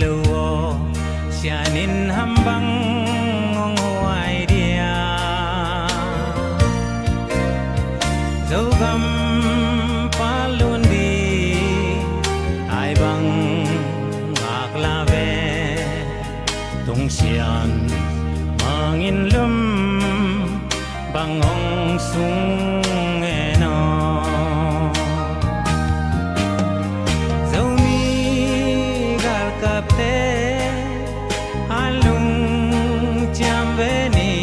luo sianin hambang ngong huai dia dấu găm palun đi ai bang ngạc la ve tung xian mangin lum bang ong sung eno dấu mi gal kap te alung cham ve ni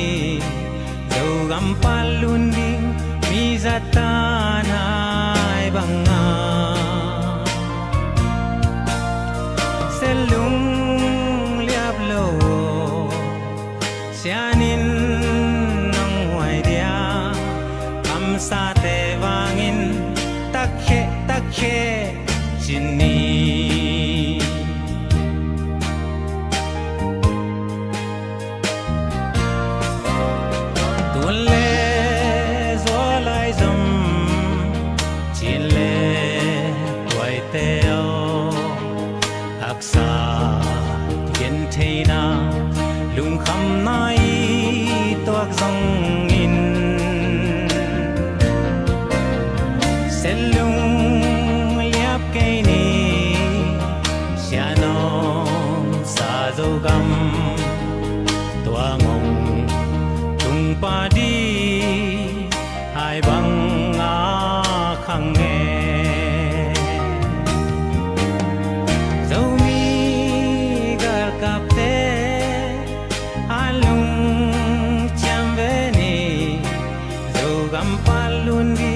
dấu gam palun đi mi zatan ai bang nga selung liap lo sianin nong huai dia kam sa te wangin takhe chini tulle zolai zum chile toy teo aksa yen theina lung kham nai toak zong in selung liap ke ni sianom sa zo gam tuangong tung pa di ai bang a khang nghe dấu mi gal kap te alung cham ve ni dấu gam palun di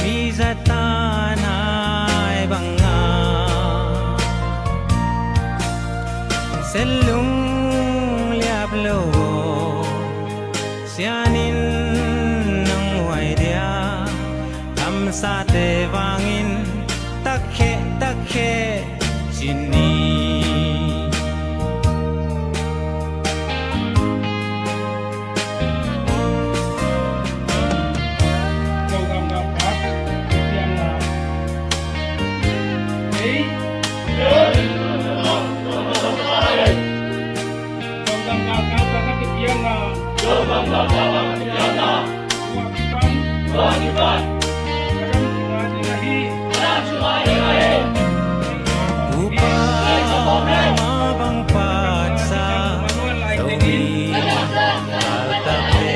mi zatan ai bang nga selung liap lo sianin nong huai dia kam sa te wangin takhe chini mabang patsa dawmi altape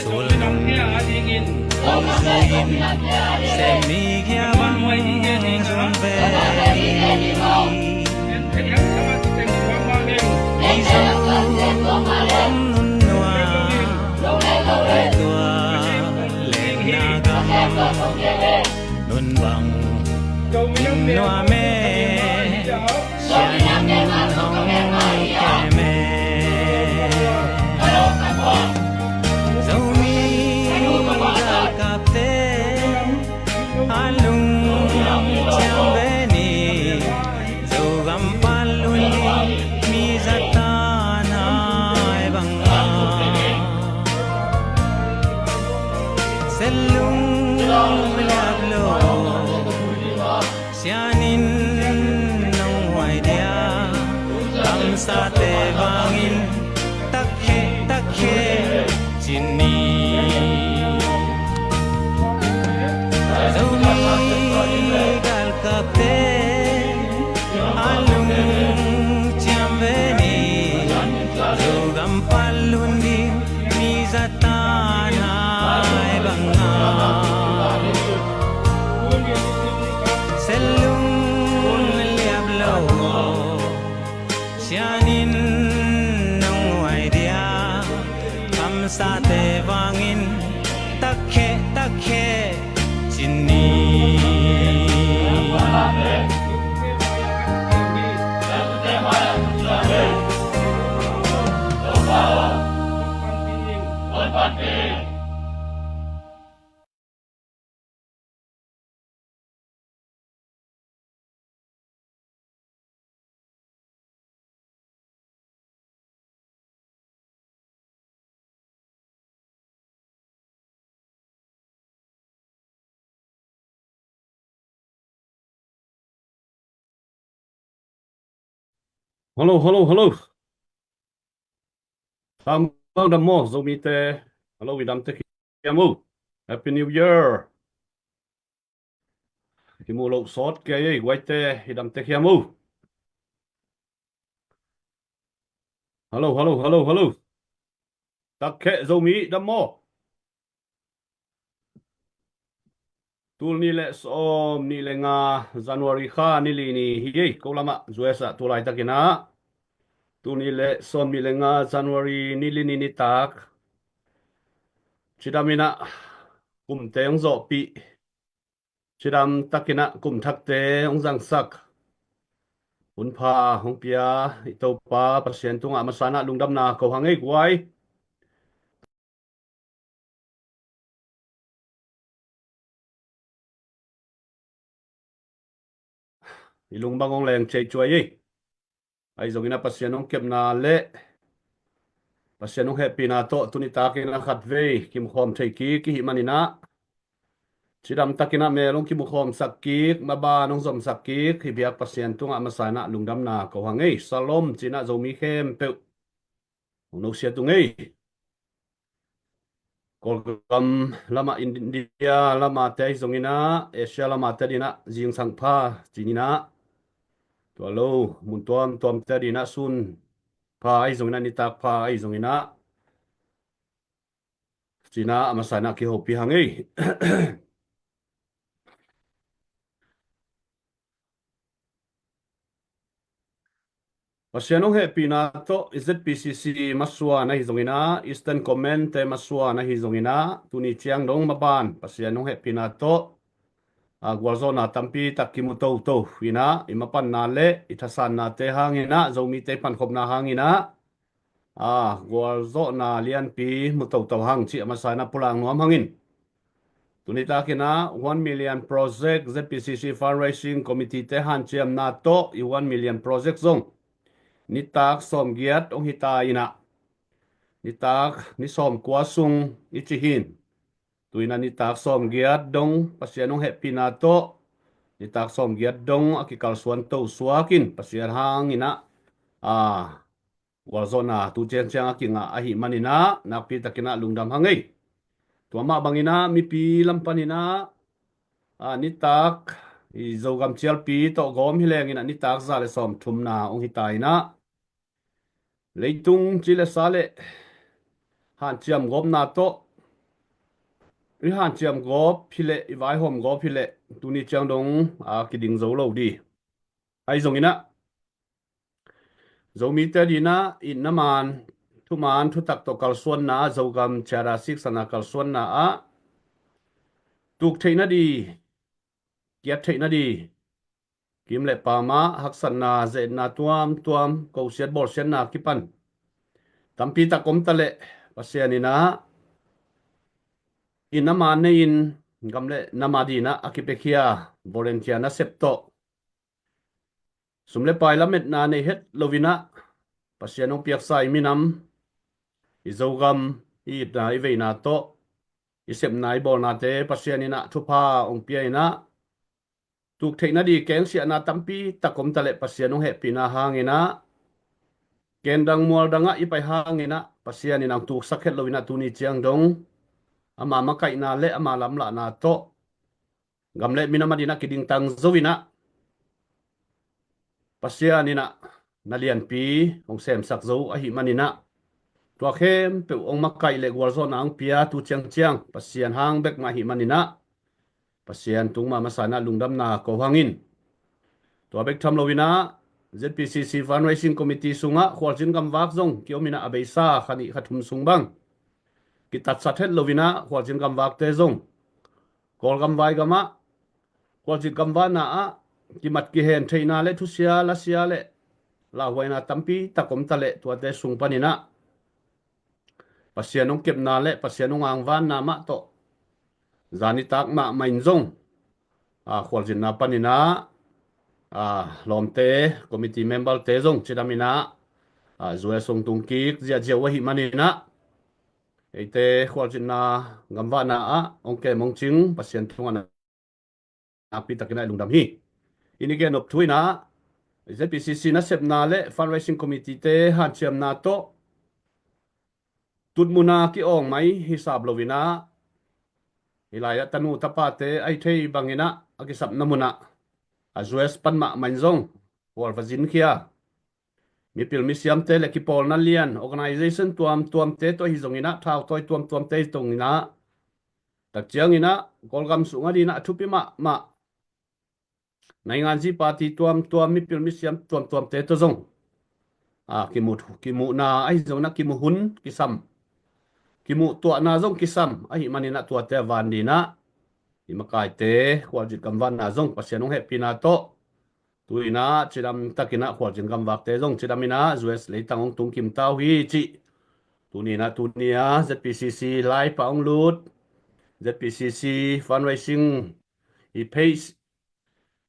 sulung ongsin semi gyabang zumbe om nunwa tua leng nagam nun bang nunwa me sianin hong keme dấu mi gal kap te alung cham ve ni dấu gam palun di mi zatan ai bang nga selung liap lo sianin nong huai dia kam sa te wangin takhe chini dấu mi gal kap te alung cham ve ni dấu gam palun di mi zatan ai bang nga selung liap lo sianin nong huai dia kam sa te wangin takhe chini Hello, hello, hello. Đam mô, zoom te. Hello, vi đam te kiamu. Happy New Year. Kimu lo sot ke ye, wai te, hi đam te kiamu. Hello, hello, hello, hello. Tak ke zoom đam mô. Tul ni le som ni le nga January kha ni li ni hi ye, ko lama zuesa tulai takina. Tu ni le som ni le nga January ni li ni tak. Chidamina kum te ong zo pi. Chidam takina kum thak te ong zang sak. Hun pha hong pia ito pa pasien tunga masana lungdam na ko hangai kuai ilung bangong leng chei chuai yi ai zongina pasien ong kep na le pasien ong happy na to tuni ta ke na khat ve kim khom thei ki hi manina chidam takina me long kim khom sakki ma ba nong zom sakki hi biak pasien tunga masana lungdam na ko hangai salom china zomi khem pe no sia tungai kolgam lama India lama te zongina Asia lama te dina jing sang pha chinina tua lo mun tuam te dina sun pha ai zongina ni tak pha ai zongina China amasana ki hopi hangi Pasianong he pinato ZPCC masua na hizongina Eastern Command te masua na hizongina tuni chiang dong maban pasianong he pinato Guazona tampi takimuto to ina imapan na le itasan na te hangina zomi te pan khop na hangina Guazona lian pi muto to hang chi amasana pulang nuam hangin tunita kina 1 million project ZPCC fundraising committee te han chiam na to i 1 million project zong nitak som giat ong hita ina nitak ni som kwa sung ichihin tuina nitak som giat dong pasianong happy na to nitak som giat dong akikal suan to suakin pasian hang ina a wazona tu chen chang akinga ahi manina nakpi takina lungdam hangai tuama bangina mi pi lampanina nitak i zogam chial pi to gom hileng ina nitak zale som thumna ong hitaina leitung chile sale han chiam gom na to ri han chiam gop phile i vai hom gop phile tuni chang dong kiding zo lo di ai zongina zomi te dina in naman thuman thu tak to kal suan na zogam chara sik sana kal suan na tuk theina di kiat theina di kim le pa ma hak san na ze na tuam ko siat bor sian na kipan tampi ta kom tale pasianina in naman ne in gamle namadina akipekia volunteer na septo sumle pai lamet na ne het lovina pasianong piak sai minam izogam i na i veina to isep nai bol na te pasianina thupa ong piaina tuk theina di keng sia na tampi takom tale pasianong happy na hangina kendang mual danga i pai hangina pasianina tuk sakhet lovina tuni chiang dong ama makai na le ama lamla na to gamle minamadina kiding tang zowina pasianina nalian pi ong sem sak zo ahi manina tua khem pe ong makai le gwalzon ang pia tu chiang chiang pasian hang bek ma hi manina pasian tungma masana lungdam na ko hangin tua bek tham lowina ZPCC fundraising committee sunga khwalchin gam wak zong kiomina abeisa khani khathum sungbang kitat sathet lovina khwalchin gam wak te zong kol gam vai gama khwalchin gam wa na ki mat ki hen theina le thusia la sia le la huaina tampi takom tale tua te sung panina pasianong kep na le pasianong ang van na ma to zani tak ma main zong khwal jin na panina lom te committee member te zong chidamina zuwe song tung ki zia zia wa hi manina eite khwal jin na gamwa na ong ke mong ching pasien thunga na pi takina lungdam hi ini ke nop thuina ZPCC na sep na le fundraising committee te han chiam na to tut muna ki ong mai hisab lovina hilaya tanu tapate ai thei bangina akisap na muna azues panma manjong por vazin kia mi pil mi siam te le ki pol na lian organization tuam te to hi zongina thau toy tuam te tongina tak chiang ina kolgam sunga dina thupi ma nai ngan ji party tuam mi pil mi siam tuam te to zong ki mu na ai zong na ki mu hun ki sam ki mu tua na zong ki sam ai manina tua te van dina imakai te kwal jit kam van na zong pasianong happy na to tuina chidam takina kwal jin kam vak te zong chidamina us leitang ong tung kim tau hi chi tunia ZPCC lai pa ong lut ZPCC fundraising i pace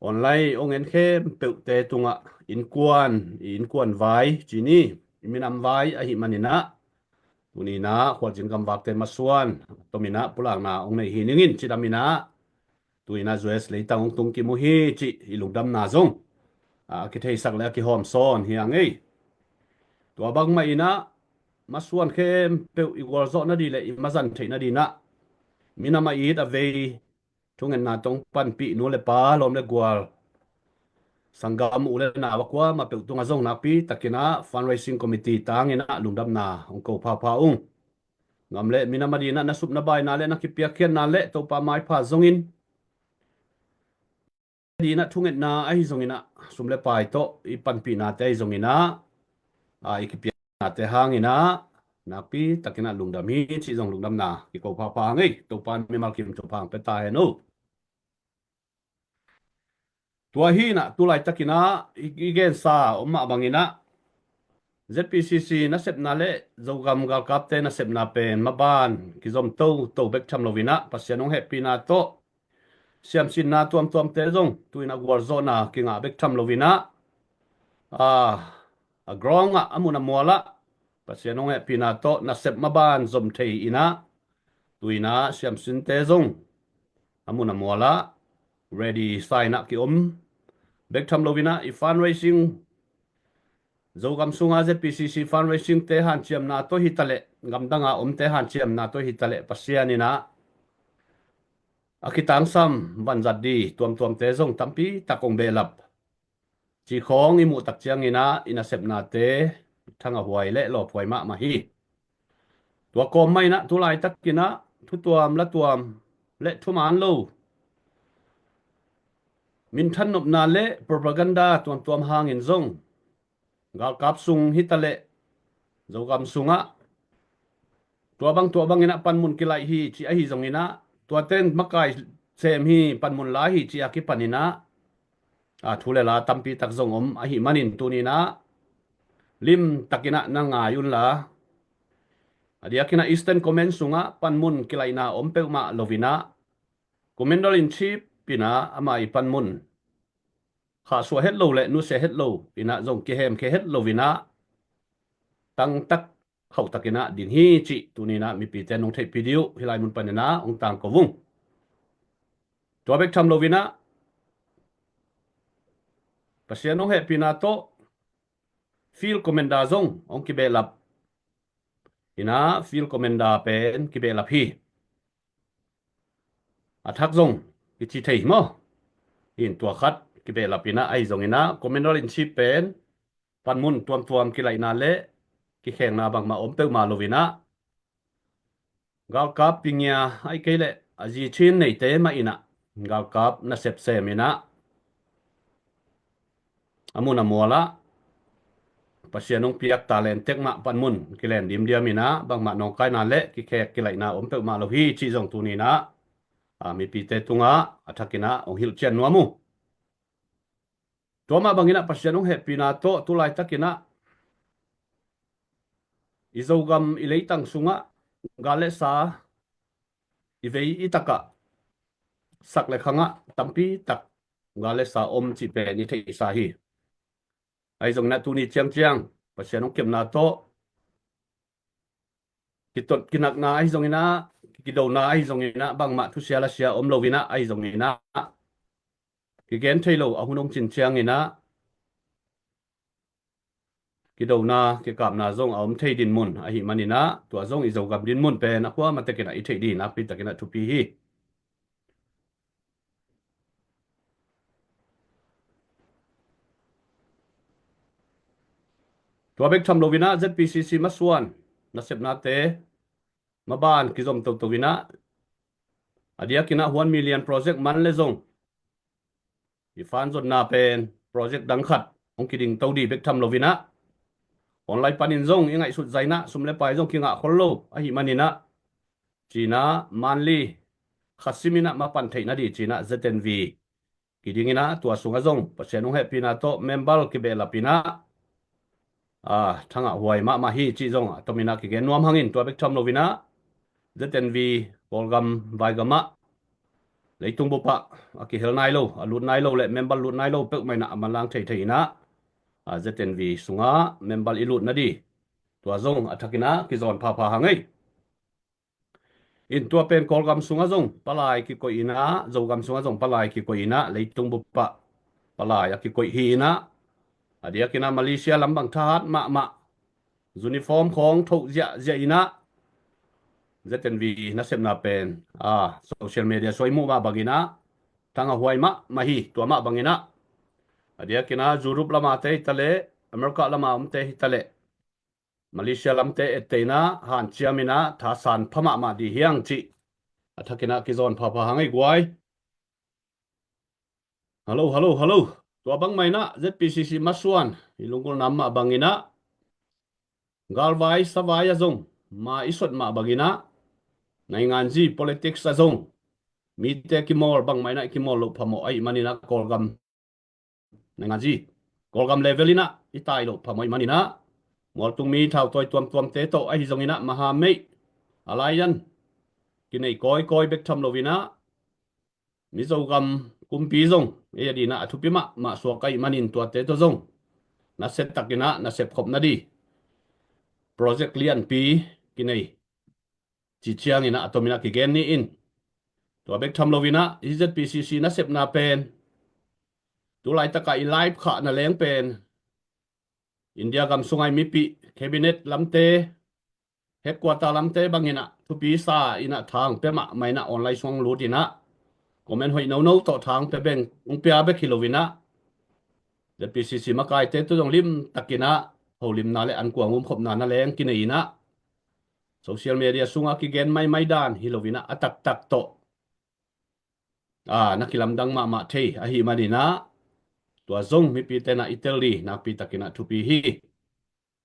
online ong en khem pe te tunga in kwan vai chini minam vai a hi manina tunina kwal jin kam vak te masuan tomina pulang na ong nei hiningin chidamina tuina us leitang ong tung kim hi chi ilungdam na zong ki thei sak le ki hom son hiang ei tua bang mai ina masuan khem pe igwal zo na di le imazan thei na di na minama i da ve thungen na tong pan pi nu le pa lom le gwal sangam ule na wakwa ma pe tunga zong na pi takina fundraising committee tangina lungdam na ong ko pa ung ngam le minama di na sup na bai na le na ki pia khian na le to pa mai pha zongin di na thunget na ai zongina sumle pai to i pan pi na te zongina i ki pia na te hangina na pi takina lungdam hi chi zong lungdam na ki ko pa ngai to pan mi mal kim to phang pe ta he no tua hi na tu lai takina i gen sa omma bangina ZPCC na sep na le zogam gal kap te na sep na pen maban ki zom to bek tham lovina pasianong happy na to siam sin na tuam te zong tuina gwar zo na kinga bek tham lovina a gronga amuna mola pasianong e pinato na sep maban zom thei ina tuina siam sin te zong amuna mola ready sign up ki bek tham lovina i fundraising zogam sunga ZPCC fundraising te han chiam na to hitale ngamdanga te han chiam na to hitale pasianina akitang sam banjat di tuam te zong tampi takong belap chi khong i mu tak chiang ina sep na te thanga huai le lo phoi ma hi tua kom mai na tu lai tak kina thu tuam la tuam le thu man lo min than nop na le propaganda tuam hangin zong gal kap sung hitale zogam sunga tua bang ina panmun kilai hi chi a hi zong ina tua ten makai sem hi panmun la hi chi aki panina thule la tampi tak zong a hi manin tunina lim takina na nga yun la adia kina eastern comment sunga panmun kilaina peuma lovina commander in chief pina ama i panmun kha so het lo le nu se het lo pina zong ke hem ke het lovina tang tak khau takina din hi chi tunina mi pi te nong thei video hilai mun panina ong tang ko vung to bek tham lovina pasianong he pina to field commander zong ong ki belap ina field commander pen ki belap hi athak zong ki chi thei mo in tua khat ki belap ina ai zong ina commander in chief pen panmun tuam ki lai na le ki kheng na bang ma pe ma lovina gal kap pingya ai ke le aji chin nei te ma ina gal kap na sep se mina amuna mola pasianong piak talent tek ma panmun kilen dim dia mina bang ma nong kai na le ki khek ki lai na pe ma lo hi chi zong tu ni na mi pi te tunga athakina ong hil chen nuamu to ma bangina pasianong happy na to tu lai takina izogam ileitang sunga gale sa ivei itaka sakle khanga tampi tak gale sa chi pe ni thei sa hi ai zong na tu ni chiang pasianong kem na to kitot kinak na ai zong ina kido na ai zong ina bang ma thu sia la sia lovina ai zong ina ki gen thailo ahunong chin chiang ina ki do na ki kap na zong om thei din mun a hi manina tua zong i zo gam din mun pen akwa ma te kina i thei din a pi takina thu pi hi tua bek tham lovina ZPCC maswan na sep na te maban ki zom to wina adia kina 1 million project man le zong i fan zot na pen project dang khat ong ki ding to di bek tham lovina online panin zong ingai sut zaina sumle pai zong kinga khollo a hi manina china manli khasimina ma pan theina di china ZNV kidingina tua sunga zong pasenung he pina to membal ki bela pina thanga huai ma hi chi zong tomina ki gen nuam hangin tua bek tham lovina ZNV polgam vaigama leitung bopa aki hel nai lo alut nai lo le membal lut nai lo pek mai na amalang thei thei na ZNV sunga membal ilut na di tua zong athakina ki zon pha pha hangai in tua pen kolgam sunga zong palai ki ko ina zogam sunga zong palai ki ko ina leitung bopa palai aki ko hi na adia kina Malaysia lambang thahat ma uniform khong thok ja ina ZNV na sep na pen social media soi mu ma bagina tanga huai ma hi tua ma bangina adia kina Europe lama te tale America lama te tale Malaysia lam te etena han chiamina tha san phama ma di hiang chi athakina ki zon pha pha hangai guai hello tua bang mai na ZPCC maswan ilungul nama bangina galwai savaya zong ma isot ma bagina nai nganji politics sa zong mi te ki mol bang mai na ki mol lo phamo ai manina kolgam nai nganji kolgam levelina itai lo phamoi manina mol tung mi thau toy tuam te to ai zongina maha mei alayan kinai koi bek tham lovina mi zogam kumpi zong e di na athupima ma so kai manin tua te to zong na set takina na sep khop na di project lian pi kinai chi chiang ina atomina ki gen ni in tua bek tham lovina ZPCC na sep na pen tu lai taka i live kha na leng pen India gam sungai mi pi cabinet lamte headquarter lamte bangina tu pi sa ina thang pe ma mai na online song lu dina comment hoi no to thang pe beng ung pia be kilovina ZPCC makai te tu dong lim takina holim na le an kuang khop na leng kinai na social media sunga ki gen mai dan hilovina atak tak to nakilam dang ma thei a hi manina tua zong mi pi te na Italy na pi takina thu pi hi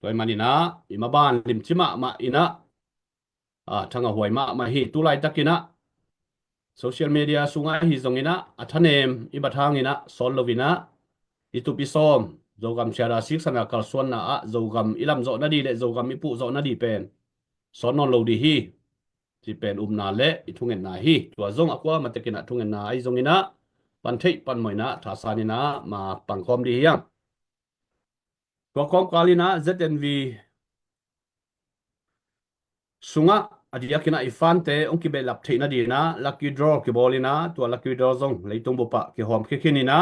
toy manina imaban lim chima ma ina thanga huai ma hi tu lai takina social media sunga hi zongina athanem ibathangina sol lovina itupi som zogam chara sik sana kalsuan na zogam ilam zo na di le zogam ipu zo na di pen son non lo di hi ti pen na le ithungen na hi tua zong akwa matekina thungen na ai zongina pan thei pan moina tha sanina ma pangkom di hiang tua kong kalina ZNV sunga adia kina ifante ongki be lap theina di na lucky draw ki bolina tua lucky draw zong leitung bopa ki hom khikhinina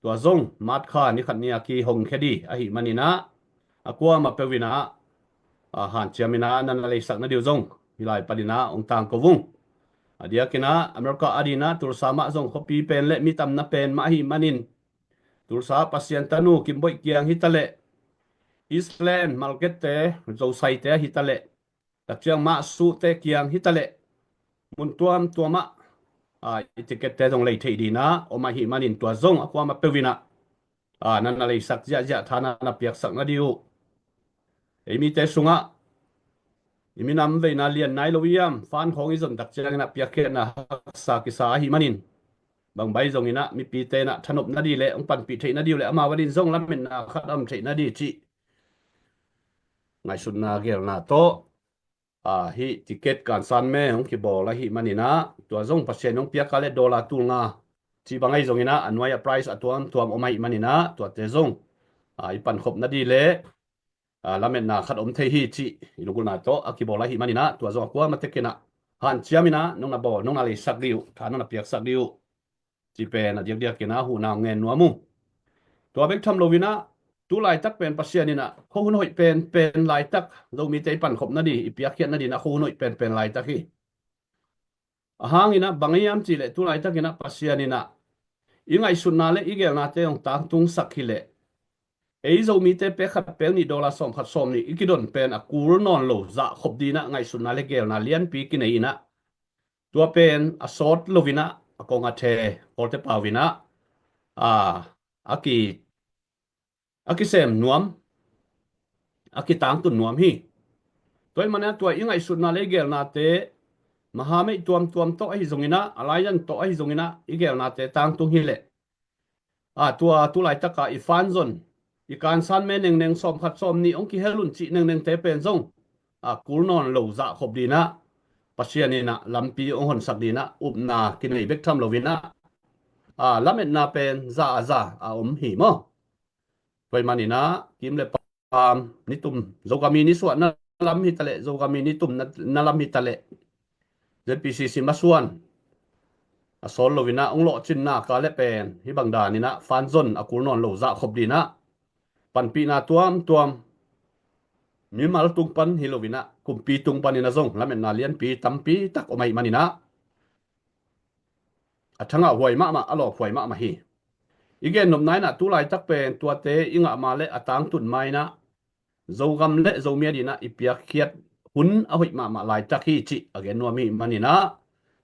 tua zong mat kha ni khat nia ki hong khedi a hi manina akwa ma pewina han chiamina nan le sak na diu zong hilai padina ong tang ko vung adia kina America adina tur sama zong khopi pen le mi tam na pen ma hi manin tur sa pasien tanu kimboi kiang hitale Eastland market te zo sai te hitale tak chiang ma su te kiang hitale mun tuama itiket te dong lei thei di na o ma hi manin tua zong akwa ma pewina nan le sak ja thana na piak sak na diu emi te sunga imi nam ve na lian nai lowiam fan khong i zon tak chiang na piak ke na sa ki sa hi manin bang bai zong ina mi pi te na thanop na di le ong pan pi thei na diu le ama wadin zong lam men na khatam thei na di chi ngai sun na gel na to hi ticket kan san me ong ki bol la hi manina tua zong pasien ong pia kale dollar tu nga chi bangai zong ina anwaya price tuam omai manina tua te zong ipan khop na di le lamen na khat om thei hi chi ilungul na to akibol la hi manina tua zong akwa matekena han chiamina nong na bol nong na le sak diu thana na piak sak diu chi pe na dia kena hu na ngen nuamu tua bek tham lovina tu lai tak pen pasian ina ho hun hoi pen lai tak zo mi te pan khop na di ipia khian na di na ho hun hoi pen lai tak hi ahang ina bangiam chi le tu lai tak ina pasian ina ingai sun na le igel na te ong tang tung sak hi le ei zo mi te pe khat pe ni dollar som khat som ni ikidon pen a kur non lo za khop di na ngai sun na le gel na lian pi ki nei ina tua pen a sort lovina a konga the porte pawina a aki aki sem nuam aki tang tu nuam hi toy mana tua ingai sun na le gel na te mahame tuam to ai zongina alayan to ai zongina igel na te tang tu hi le tua tu lai taka i fan zon i kan san me neng som khat som ni ong ki helun chi neng te pen zong kul non lo za khop di na pasiani na lampi ong hon sak di na up na kin nei bek tham lovina lamet na pen za hi mo toy manina kim le pam ni tum zogami ni suat na lam hi tale zogami ni tum na lam hi tale ZPCC masuan sol lovina ong lo chin na ka le pen hi bangda ni na fan zon akul non lo za khop di na pan pi na tuam mi mal tung pan hi lovina kum pi tung pan ina zong lamen na lian pi tam pi tak omai manina athanga huai ma alo huai ma hi igen nom nai na tu lai tak pen tua te inga ma le atang tun mai na zogam le zomia dina ipia khiat hun a hoi ma lai tak hi chi again no mi manina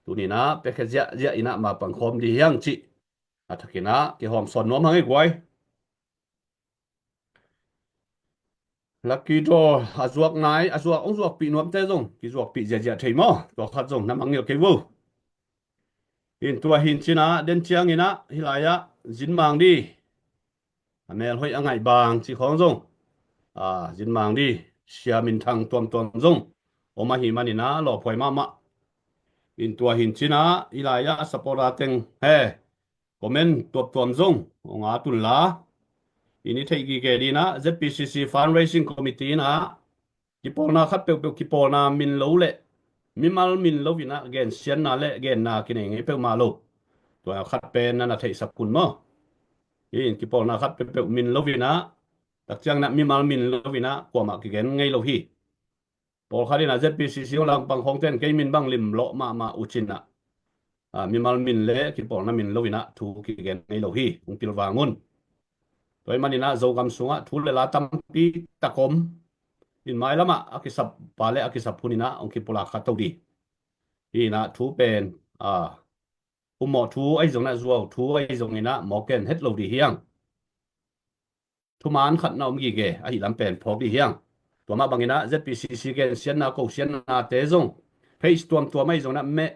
tunina pekhazia zia ina ma pangkhom di hiang chi athakina ki hom son nom hangai gwai lucky draw azuak nai azuak ong zuak pi nom te zong ki zuak pi zia thei mo to khat zong nam angel ke vu in tua hin china den chiang ina hilaya jin mang di amel hoi angai bang chi khong zong jin mang đi xia min thang tuam zong oma hi manina lo phoi ma in tua hin china ilaya sapora teng he comment tuam zong onga tun la ini thei gi ge di na ZPCC fundraising committee na ki pol na khat pe ki pol na min lo le mi mal min lo vina gen sian na le gen na ki nei ngai pe ma lo tua khat pen na thei sap kun mo in ki pol na khat pe min lo vina tak chang na mi mal min lo vina kwa ma ki gen ngai lo hi pol khari na ZPCC lang pang hong ten ke min bang lim lo ma uchin na mi mal min le ki pol na min lo vina thu ki gen ngai lo hi ung pil wangun toy manina zo gam sunga thu le la tam pi takom in mai lama akisap pale akisap punina ong ki pola khato di ina thu pen umo thu ai zong na zuaw thu ai zong ina moken het lo di hiang thu man khat na om gi ge a hi lam pen phok di hiang tua ma bangina ZPCC gen sian na ko sian na te zong page tua mai zong na me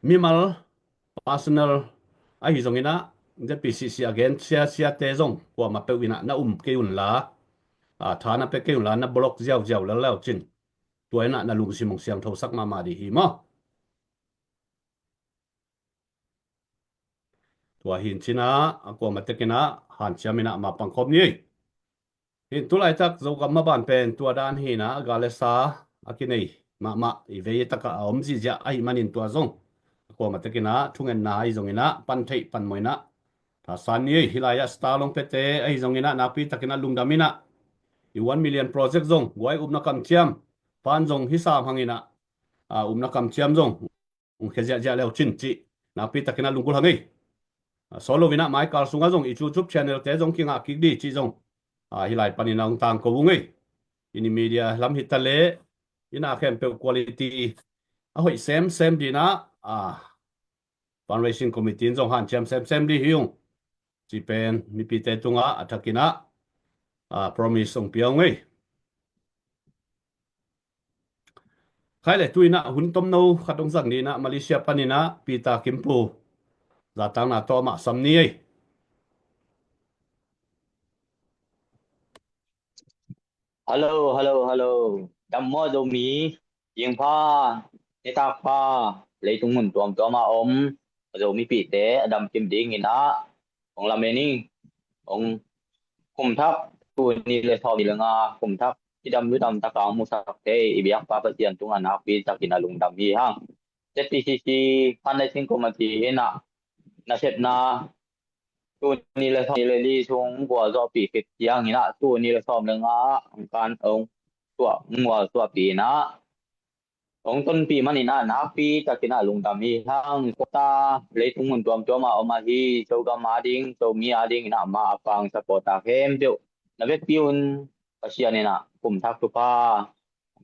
mi mal personal a hi zong ina ZPCC again sia te zong kwa ma pe wina na ke un la thana pe ke un la na block jiao la chin tua na lung simong siang tho sak ma di hi mo tua hin china akwa ma tekina han chamina ma pangkhom ni hin tulai tak zo kam ma ban pen tua dan hi na galesa akinei ma i ve taka om ji ja ai manin tua zong akwa ma tekina thungen na ai zong ina pan thei pan moina ta san ni hilaya star long pete ai zong ina na pi takina lungdamina i 1 million project zong wai upna kam chiam pan zong hisam hangina upna kam chiam zong khezia ja leo chin chi na pi takina lungul hangai solo vina mai kal sunga zong YouTube channel te zong kinga ki di chi zong hilai panin ang tang ko ngai ini media lam hitale ina khem pe quality hoi sem di na fundraising committee zong han cham sem di hiung chi pen mi pi te tunga athakina promise song piang ngai khai le tuina hun tom no khatong zang ni na Malaysia panina pita kimpu zatang na to ma sam ni ai Hello. Đam mơ đồ mì, yên pha, nê ta pha, lấy tung hồn tuom ma om, đồ mì bị té, đam kim đi nghìn á, ông làm ni, ông cùng thắp, tôi ni le thọ đi lưng à, cùng thắp,ที่ดำรู้ดำตะกางมุสักเทอีเบียงปาปะเจียนตุงอันนักปีจากกินาลุงดำฮีฮัง ZPCC พันในสิ่งคอมมิตี้นะนะเช็ดนะ ตัวนี้เลยลีชงกว่าตัวปีเก็บเจียงนี่นะตัวนี้เลยซ้อมเรื่องการตัวงัวตัวปีนะองต้นปีมันนี่นะนักปีจะกินลุงตามีทั้งกตาเลยทุ่งมันตัวมาเอามาที่โจกามาดิ้งโจมีอาดิ้งนะมาฟังสปอร์ตาเข้มเดียวนับเป็นปีอุ่นก็เชียนี่นะกลุ่มทักทุพา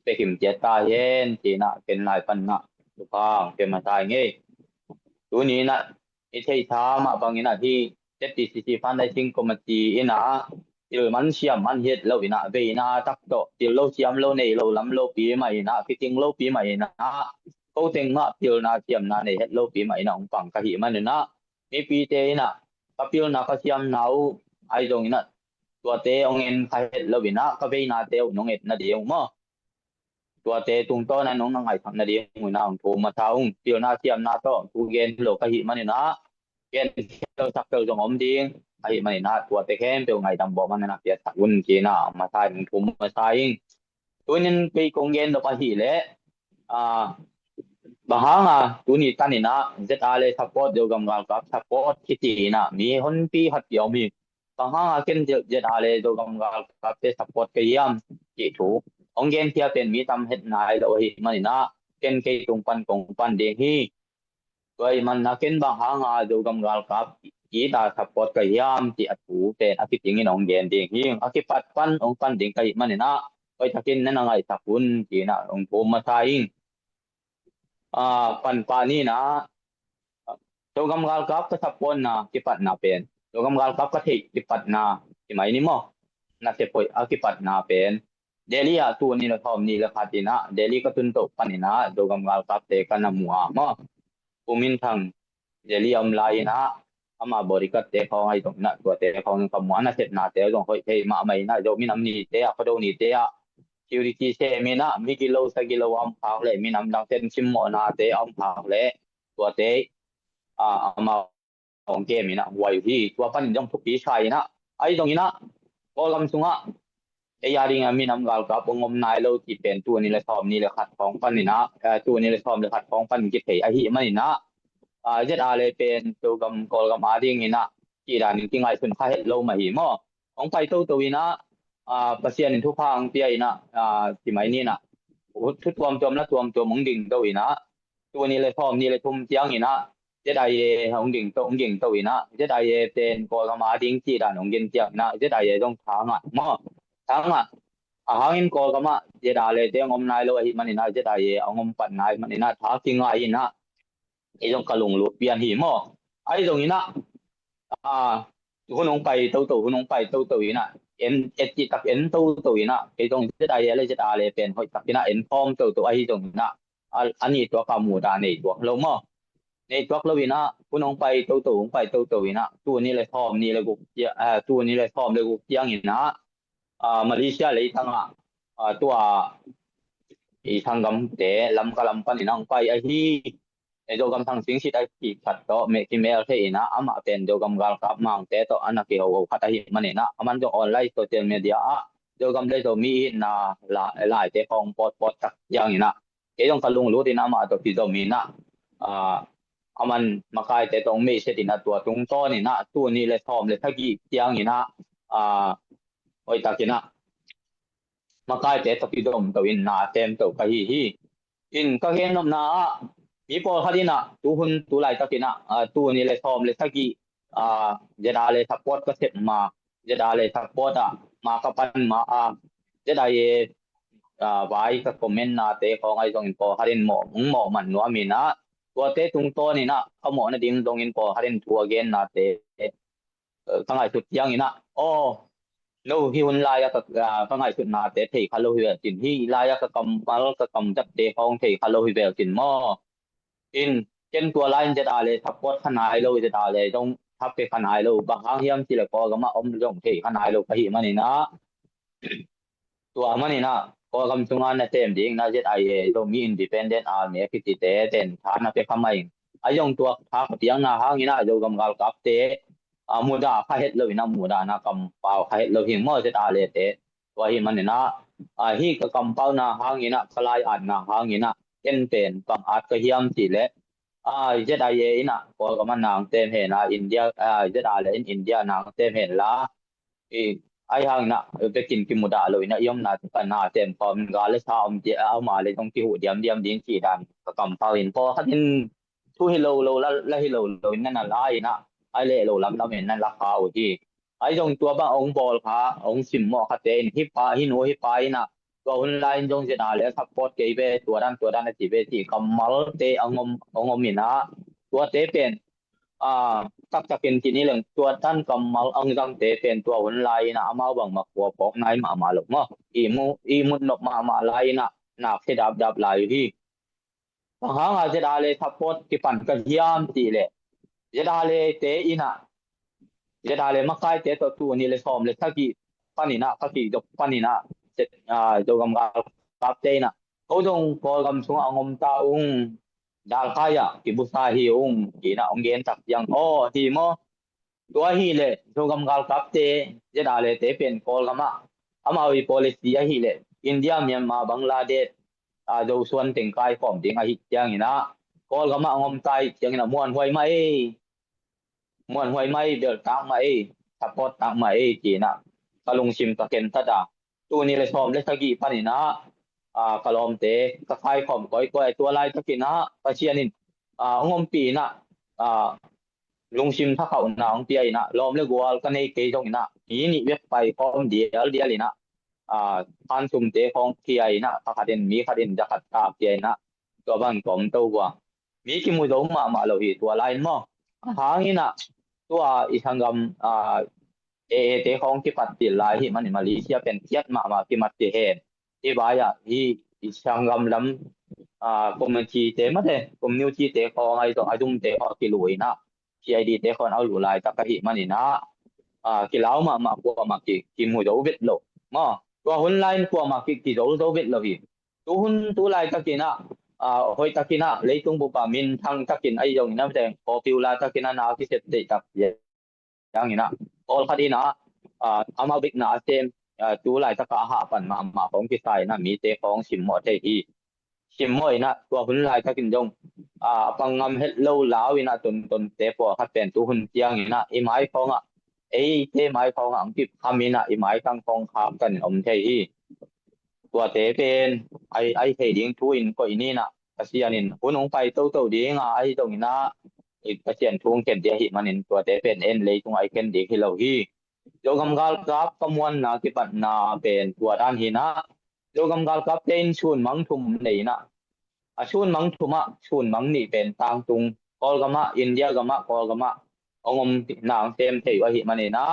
ไปขิมเจตาเย็นจีนะเป็นนายปันนะทุพาเป็นมาตายงี้ตัวนี้นะไอ้เที่ช้ามาบางนี่นะที่เจ็ดตีสี่พันได้ชิงกรมจีอินะที่มันเชียมมันเฮ็ดเราอินะเวนะตักโตที่เราเชียมเราในเราล้ำเราปีใหม่นะฟิตติ้งเราปีใหม่นะเขาเต็งมาเปียวนาเชียมนาในเฮ็ดเราปีใหม่นะองปังกะหิมันนะมีปีเตนะก็เปียวนาก็เชียมนาไอ้ตรงนี้นะตัวเตองเงินใครเฮ็ดเราอินะก็เวนาเตวน้องเฮ็ดนาเดียวมั้งตัวเตตุงโตนั้นน้องนั่งไงทำนาเดียวมือนาองโทมาเท้าเปียวนาเชียมนาโตตูเกนโลกะหิมันนะเกนเราสักเตาจงอมดิ้งไอ้มันนะตัวเตเข้มเปียวไงดำบอกมันนะเปียสักวุ่นจีนะมาทายมึงทุ่มมาทายตัวนี้ไปกงเงินเราไปหิเละbahanga tuni tanina zet ale support do gamgal ka support kiti na mi hon pi hat yo mi bahanga ken zet ale do gamgal ka pe support ke yam ki thu ongen tia pen mi tam het nai lo hi manina ken ke tung pan de hi toi man na ken bahanga do gamgal ka ki ta support ke yam ti atu te akit ingin ongen de hi akipat pan ong pan ding kai manina oi takin na ngai sapun ki na ong pom ma sai pan pani na to gamgal kap ka sapon na kipat na pen to gamgal kap ka thi kipat na ki mai ni mo na se poi kipat na pen Delhi a tu ni la thom ni la khatina Delhi ka tun to panina to gamgal kap te ka na mua mo pumin thang Delhi am lai na ama borikat te khong ai tong na to te khong ka mua na set na te jong hoi thei ma mai na jo min am ni te a khodo ni te a security se mi na mi kilo sa kilo am phak le mi nam dang ten sim mo na te am phak le to te ama ong ke mi na wai hi to pan jong thu pi sai na ai dong ina ko lam sunga e yari nga mi nam gal ka pongom nai lo ti pen tu ni le thom ni le khat khong pan ni na tu ni le thom le khat khong pan ki thei a hi ma ni na jet a le pen to gam kol gam a ding ina ki dan ni ngai sun kha het lo ma hi mo ong pai to ina pasien in thu phang pi ina ti mai ni na thu tuam tuam na tuam tuam mong ding to ina tu ni le thom ni le thum tiang inaเจไดหงดิ่งตัวนะเจไดเป็นกอลมาดิ้งจีดานหงดิ่งเจียนะเจไดต้องทางมอทางหางอินกอลมาเจไดเลยเตียงอมนายโลหิมันนะเจไดองมปันนายมันนะทากิงไงนะไอ้ตรงกะลุงลุเปียนหิมอไอ้ตรงนี้นะคุณองไปตัวคุณองไปตัวนะจิตักตัวนะไอ้ตรงเจไดเลยเจไดเลยเป็นหอยตักนะพร้อมตัวไอ้ตรงนะอันนี้ตัวกามูดานี่ตัวลงมอในตัวเราวินะคุณน้องไปตัววินะตัวนี้เลยพร้อมนี่เลยกูตัวนี้เลยพร้อมเลยกูยังอินะมาเลเซียเลยทั้งตัวอีทางกำเตะลำกะลำปันนี่น้องไปไอ้ที่ไอ้โดกำทางสิงสิไอ้ที่ขัดต่อเมกิเมลเทนะอามาเป็นโดกำกาลกับมังเตะต่ออันนักเกี่ยวขัดไอ้มันนี่นะมันจะออนไลน์โซเชียลมีเดียโดกำเลยตัวมีนะหลายเตะของปอดตักยังนี่นะไอ้ตรงกะลุงรู้ที่น้ามาตัวที่ตัวมีนะมันมาคายแต่ตรงไม่ใช่ตินะตัวตรงต้นนี่นะตัวนี้เลยทอมเลยถ้ากี่เตียงนี่นะโอ้ยตากินะมาคายแต่ตะกี้ดมตัวอินนาเต็มตัวกะฮีอินก็เห็นนมนามีพอคดีนะตัวหุ่นตัวไหลตะกินะตัวนี้เลยทอมเลยถ้ากี่จะได้เลยทับปอดก็เสร็จมาจะได้เลยทับปอดมากับปันมาจะได้ไว้ก็คอมเมนต์นาเตะของไอ้ตรงพอคดีหมอมันนัวมีนะตัวเตะตรงโตนี่นะเขาหมอนะดิ้งตรงอินพอฮารินทัวเกนนาเตะข้างไงสุดยังนี่นะโอ้โลหิวนลายกับข้างไงสุดนาเตะเทคาโลฮิเวลจินที่ลายกับกำมาลกับกำจับเตะของเทคาโลฮิเวลจินหม้ออินเจนตัวลายจะได้เลยทับปอดขนาดโลจะได้เลยต้องทับไปขนาดโลบางครั้งเฮียมที่ละก็มาอมลงเทขนาดโลไปหิมันนี่นะตัวมันนี่นะก็กำจังงานในเต็มดิ้งนะเจ็ดไอต้องมีอินดิเพนเดนต์อาร์มีพิจิตรเต็นฐานนะเป็นคำใหม่ไอยงตัวทักเตียงนะฮะงี้นะโยกำกาลกับเตะมูดาข้าเฮ็ดเลยนะมูดานะกำเปล่าข้าเฮ็ดเลยหิมเมื่อเจ็ดอาเลเตะตัวหิมันนี่นะฮีก็กำเปล่านะฮะงี้นะคลายอัดนะฮะงี้นะเอ็นเป็นบางอาจก็เฮียมสิเละ ZIA ina ko ka man nang tem he na India ZIA in India nang tem he la ai hang na be kin ki muda lo ina yom na kan na tem pom ga le sa je ma le tong ki hu diam diam din chi dan ka kam pau in po khatin tu hi lo la hi loนั่นน่ะlai na ai le lo lam lam en nan la khao ji ai jong tua ba ong bol kha ong sim mo kha te hi pa hi no hi pa inaก็ออนไลน์จงจะได้เลยซัพพอร์ตเกย์เบตัวด้านที่เบที่กำมัลเตะองมินะตัวเตะเป็นตักจะเป็นที่นี่เลยตัวด้านกำมัลจังเตะเป็นตัวออนไลน์นะอามาบังมาขัวปอกนายมาหลงมั้งอีมุนนกมาไลน์นะนักเสดับไลน์ที่บางครั้งอาจจะได้เลยซัพพอร์ตที่ปั่นกระเทียมตีเลยจะได้เลยเตะอินะจะได้เลยมาใกล้เตะตัวนี้เลยซ้อมเลยถ้ากี่ปันนี่นะถ้ากี่จบปันนี่นะJogam kapte na kodong kolgam sunga angom taung dal kaya kibusa hiung ina onggen tak yang hi mo tua hi le jogam gal kapte je dale te pen kolgama amawi policy hi le India Myanmar Bangladesh do suan teng kai form ding a hi yang ina kolgama angom tai yang ina muan hoi mai bel tang mai support tang mai kina kalung sim ka ken tadaตัวนี้เลยชมเลยสักกี่ปันนะกะลอมเตะกะไฟผมก้อยตัวลายสักกี่นะปะเชียนินงมปีนะลุงชิมถ้าเขาหนาวเปียนะลอมเลยกัวกันในเกยจงนะนี่เว็บไปพร้อมเดียวเลยนะพันชุมเตะของเกียนะถ้าขัดเด่นมีขัดเด่นจะขัดตาเกียนะตัวบ้านผมตัวมีกิมุดมาเราหีตัวลายมั้งหางนี่นะตัวอีสังกำเตะของที่ปัดติดลายที่มันมาเลเซียเป็นเทียดมาที่มัดที่เห็นที่บายที่ช่างกำลังคอมมูนิตี้เตะมาเลยคอมมูนิตี้เตะของไอ้ตัวไอ้ดุมเตะของที่ลุยนะที่ไอ้ดีเตะของเอาลุยลายตะกี้มันนี่นะที่เล้ามากว่ามากี่มือดูเวทโลมาตัวหุ่นไลน์กว่ามากี่ดูเวทโลพี่ตัวหุ่นตัวลายตะกี้นะหอยตะกี้นะเลยตรงบุปผามินทางตะกี้ไอ้ยังนั่นแต่พอฟิวลาตะกี้นะนาที่เสร็จเตะตะกี้อย่างนี้นะall kadi na amabik na atem tulai ta ka ha pan ma pong ki sai na mi te pong sim mo te hi sim mo ina tua hun lai ta kin jong pangam het lo law ina ton te po kha pen tu hun chiang ina i mai pong te mai pong ang ki khamina i mai tang pong kha kan om te hi tua te pen ai he ding tu in ko ini na asianin hunong pai to ding ai dong ina cái chuyện thuông chuyện địa hiện mà nênตัวแต่เป็นเอ็นเลยตรงไอ้เคนเด็กที่เราฮีโยกำกาลกับกำวันนะที่ปัตนาเป็นตัวด้านหินะโยกำกาลกับเป็นชุนมังทุมนี่นะชุนมังทุมะชุนมังนี่เป็นต่างตรงกอลกามะอินเดียกามะกอลกามะองมนางเต็มเทวะหิมันนี่นะ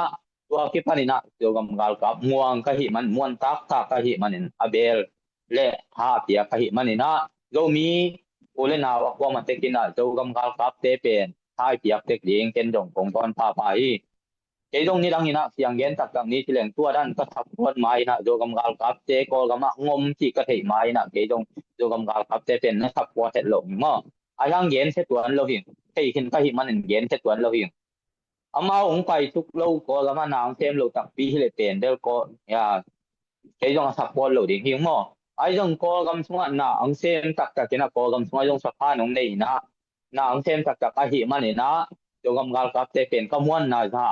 ตัวคิดปันนี่นะโยกำกาลกับม่วงกะหิมันม่วนตักกะหิมันนี่อเบลและท่าเปียกะหิมันนี่นะโยมีโอเลนาว่ามันเตกินะโจกำกาลกับเตเป็นท้ายเปียกเตกเลี้ยงเกนจงกงตอนพาไปเกจงนี้ดังนี้นะเสียงเย็นตักดังนี้ที่แหล่งตัวด้านก็ทับพอดไม้นะโจกำกาลกับเตกอลกำมะงมที่กระเทยไม้นะเกจงโจกำกาลกับเตเป็นนะทับพอดเสร็จลงมั้งอายังเย็นเสร็จตัวนั้นเราหิงเฮ้ยขึ้นก็หิมันเย็นเสร็จตัวนั้นเราหิงเอามาองไปทุกโลกก็ละมานางเต็มโลตักปีที่เลยเป็นเดี๋ยวก็เกจงทับพอดโลดิ่งหิงมั้งai dong ko gam sunga na ang sem tak tak kina ko gam sunga jong sakha nong nei na ang sem tak tak a hi mani na jo gam gal kap te pen kamuan na za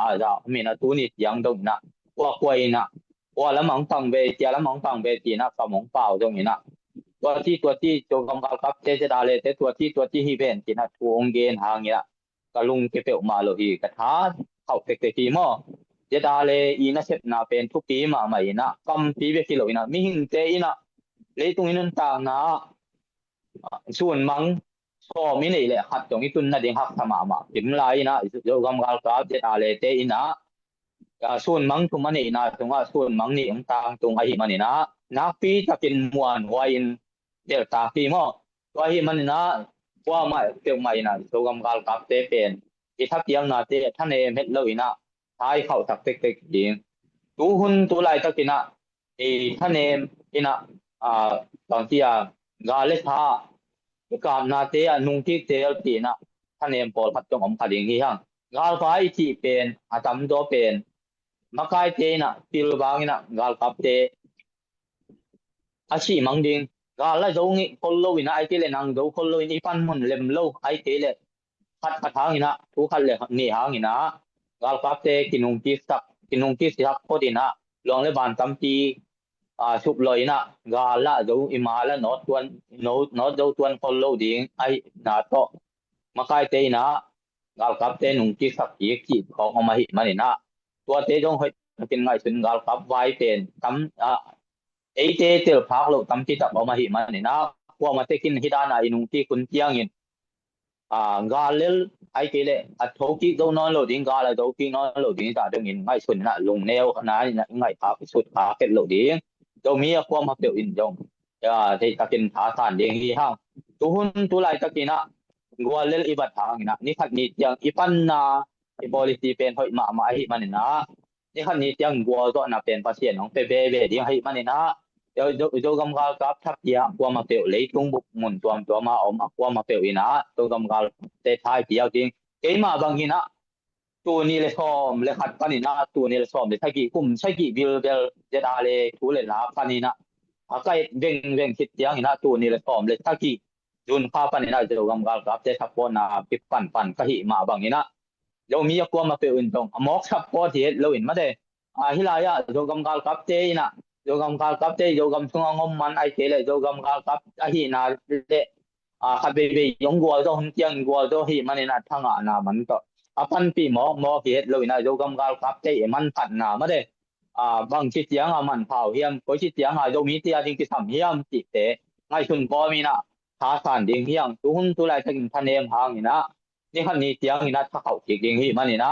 mi na tu ni yang dong na wa kwai na wa la mang pang be tia la mang pang be ti na ka mong pao dong ni naตัวที่jo gam gal kap teจะดาle teตัวที่hi ben ti na tu ong gen hang ya ka lung ke pe ma lo hi ka tha khau tek te ti moจะดาle i na set na pen tu pi ma mai na kam pi be ki lo ina mi hing te ina lấy tung in ta na suon mang so mi nei le hat tong itun na ding hak thama ma kim lai na jo gam gal ka te ta le te ina suon mang tu mani na tunga suon mang ni ang ta tung ai mani na pi takin muan wain del ta pi mo to hi mani na wa ma te mai na jo gam gal ka te pen i thap yang na te than e met lo ina thai khau tak tek tek ding tu hun tu lai takina e than e inaบางทีกาเลท่าการนาเตะนุ่งที่เตะตีนะท่านเองปอดพัดจงอมขัดอย่างนี้ฮะกาลไฟที่เป็นอาจำตัวเป็นมาใกล้เตะนะที่รูบางนะกาลกับเตะอาชีพมังดิง gala zo ngi kollo ina ai kele nang zo kollo ini pan mun lem lo ai kele khat khathang ina thu khat le ni hang ina gal kap te kinung ki sak ko dina long le ban tam ti sup loi na gala zo imala not zo tuan kollo ding ai na to makai te ina gal kap te nung ki sak ki ko ma hi manina tua te jong hoi tin ngai sun gal kap vai ten tam ấy thế từ phá lộ tâm chỉ tập ở mà hiện mà này na qua mà thế kinh hita na inung ti kun tiang in galil ai kể lệ thấu kỹ dấu nói lộ tiếng ga là dấu kỹ nói lộ tiếng ta đừng in ngay xuân na lùng neo na ngay phá cái suốt phá cái lộ tiếng dấu mi qua mà biểu in dòng thì ta kinh thả sản điện hi ha tu hun tu lại ta kinh na galil ibat hang na ni khat ni tiang ipan na policy pen hoi mà hi mà này na ni khat ni tiang gua do na pen pasien nong pe be ding hi mà này na do gam gal kap thap ya kwa ma pel lấy tung buk mun tuam to ma om kwa ma pel ina do gam gal te thai pia king ke ma bang ina tu ni le som le khat pan ina tu ni le som le thai ki kum sai ki bil bel je da le tu le la pan ina akai veng khit yang ina tu ni le som le thai ki jun pa pan ina do gam gal kap te thap po na pip pan ka hi ma bang ina do mi kwa ma pel in tong amok thap po thi lo in ma de hilaya do gam gal kap te ina do gam kal kap te do gam sunga ngom man ai kele do gam kal kap hi na le kha be yong go do hun tiang go do hi man na thanga na man to apan pi mo hi lo na do gam kal kap te man phat na ma de bang chi tiang man phao hiam ko chi tiang do mi tia ding ki sam hiam ti te ngai sun ko mi na tha san ding hiang tu hun tu lai takin than em hang ni na ni khan ni tiang ni na tha khau ki ding hi man ni na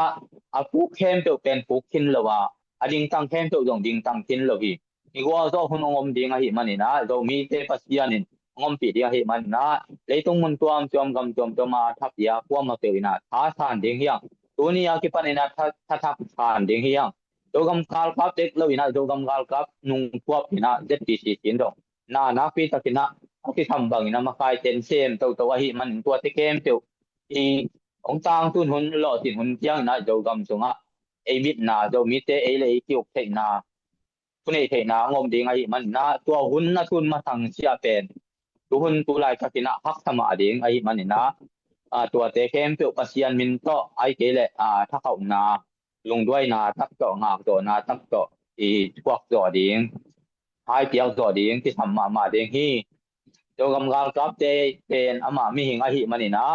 pu khem pe pen pu kin lo wa ading tang khem pe dong ding tang kin lo hi igwa zo hun ngom ding a hi manina zo mi te pasianin ngom pi dia hi manina leitung mun tuam gam tuam ma thap ya kwa ma pe ina tha san ding hiang tunia ki panina tha thap san ding hiang zo gam kal kap tek lo ina zo gam kal kap nung kwap ina zpc sin do na pi takina ki tham bang ina ma kai ten sem to a hi man tua te kem pe i ong tang tun hun lo tin hun tiang na zo gam sunga e bit na zo mi te e le ki ok te naคุณเอกนะงมดีไงมันนะตัวหุ้นนะทุนมาทางเชียเป็นตัวหุ้นตัวลายกักินะพักสมาดีไงมันนะตัวเตเข้มเปียวปัสยันมินก็ไอเกลถ้าเขานาลงด้วยนาตักต่องากตัวนาตักต่ออีพวกตัวดีไอเปียวตัวดีที่ทำมาดีที่ตัวกำลังกับเตเป็นอามามีหิงไอหิมันนะ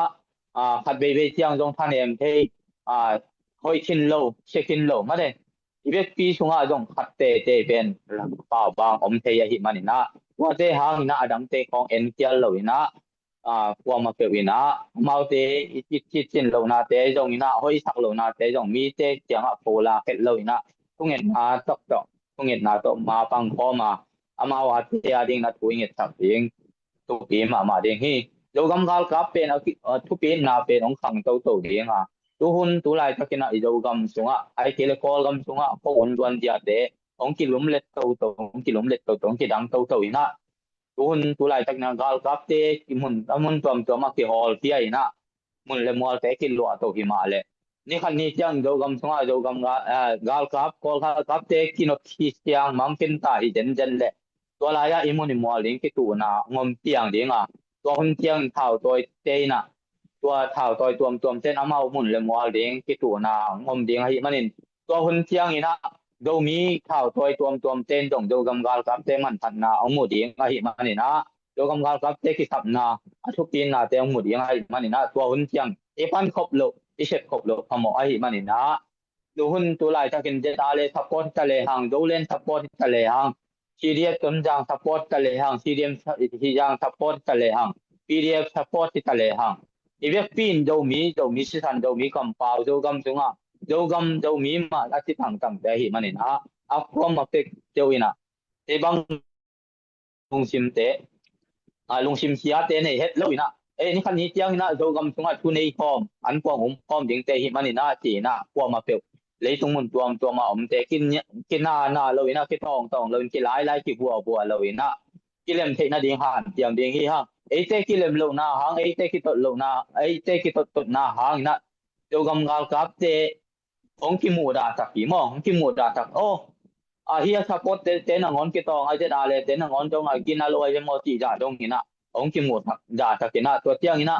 ขัดเบเจียงตรงท่านเอ็มที่คอยคินโลเช็คคินโลมาเลย이백 비 송아 좀 갓대 대변 바방 엄태야 희만이나 와대 항이나 아담대 공 엔티알로이나 qua pewina maute itin lona te jongina hoisak lona te jong mi te tianga pola ket loina tungen na tok tok tungen na to ma pang ko ma amawa te ading na tuing et sak ding tu pi ma ding hi do gam gal kap pe na tu pi na pe ong khang to ding tu hun tu lai takina I do gam sunga ai kele kol gam sunga ko on duan dia te ong kilum let to ong kilum let to ong kidang to ina tuhun tulay tag na gal kapte imun amun tuam ki hall pi ai na mun le mol te kin lo to himale ni khan ni chang do gam sunga do gam gal kap kol kapte kinot hi siang mam kin ta hi jen le to la ya imun ni mol ling ki tu na ngom tiang ding to hun tiang thao toy te na to thao toy tuam ten amau mun le mol ding ki tu na ngom ding hi manin to hun tiang ina do mi thao toy tuam ten dong do gam gal kap te man phat na ong mu ding a hi mani na do gam gal kap te ki sap na athuk tin na te ong mu ding a hi mani na to hun tiang e pan khop lo e shet khop lo phamo a hi mani na do hun tu lai ta kin je ta le support ta le hang do len support ta le hang serious tum jang support ta le hang serious hi jang support ta le hang pdf support ta le hang e vek pin do mi si san do mi kam pau do gam sunga do gam do mi ma la ti thang tam te hi mani na a khom ma pek tewina te bang lung sim te lung sim sia te nei het loina ni khan ni tiang na do gam sunga tu nei khom an ko hom ding te hi mani na ti na ko ma pek lấy tung mun tuam ma om te kin na loina ki tong loin ki lai ki bua loina ki lem the na ding han tiang ding hi ha te ki lem lo na hang te ki tot lo na te ki tot na hang na do gam gal kap te ong ki mu da tak ki mo ong ki mu da tak here support te na ngon ki tong ai te da le te na ngon jong ai kin alo ai mo ti ja dong hina ong ki mu thak ja thak kina to tiang hina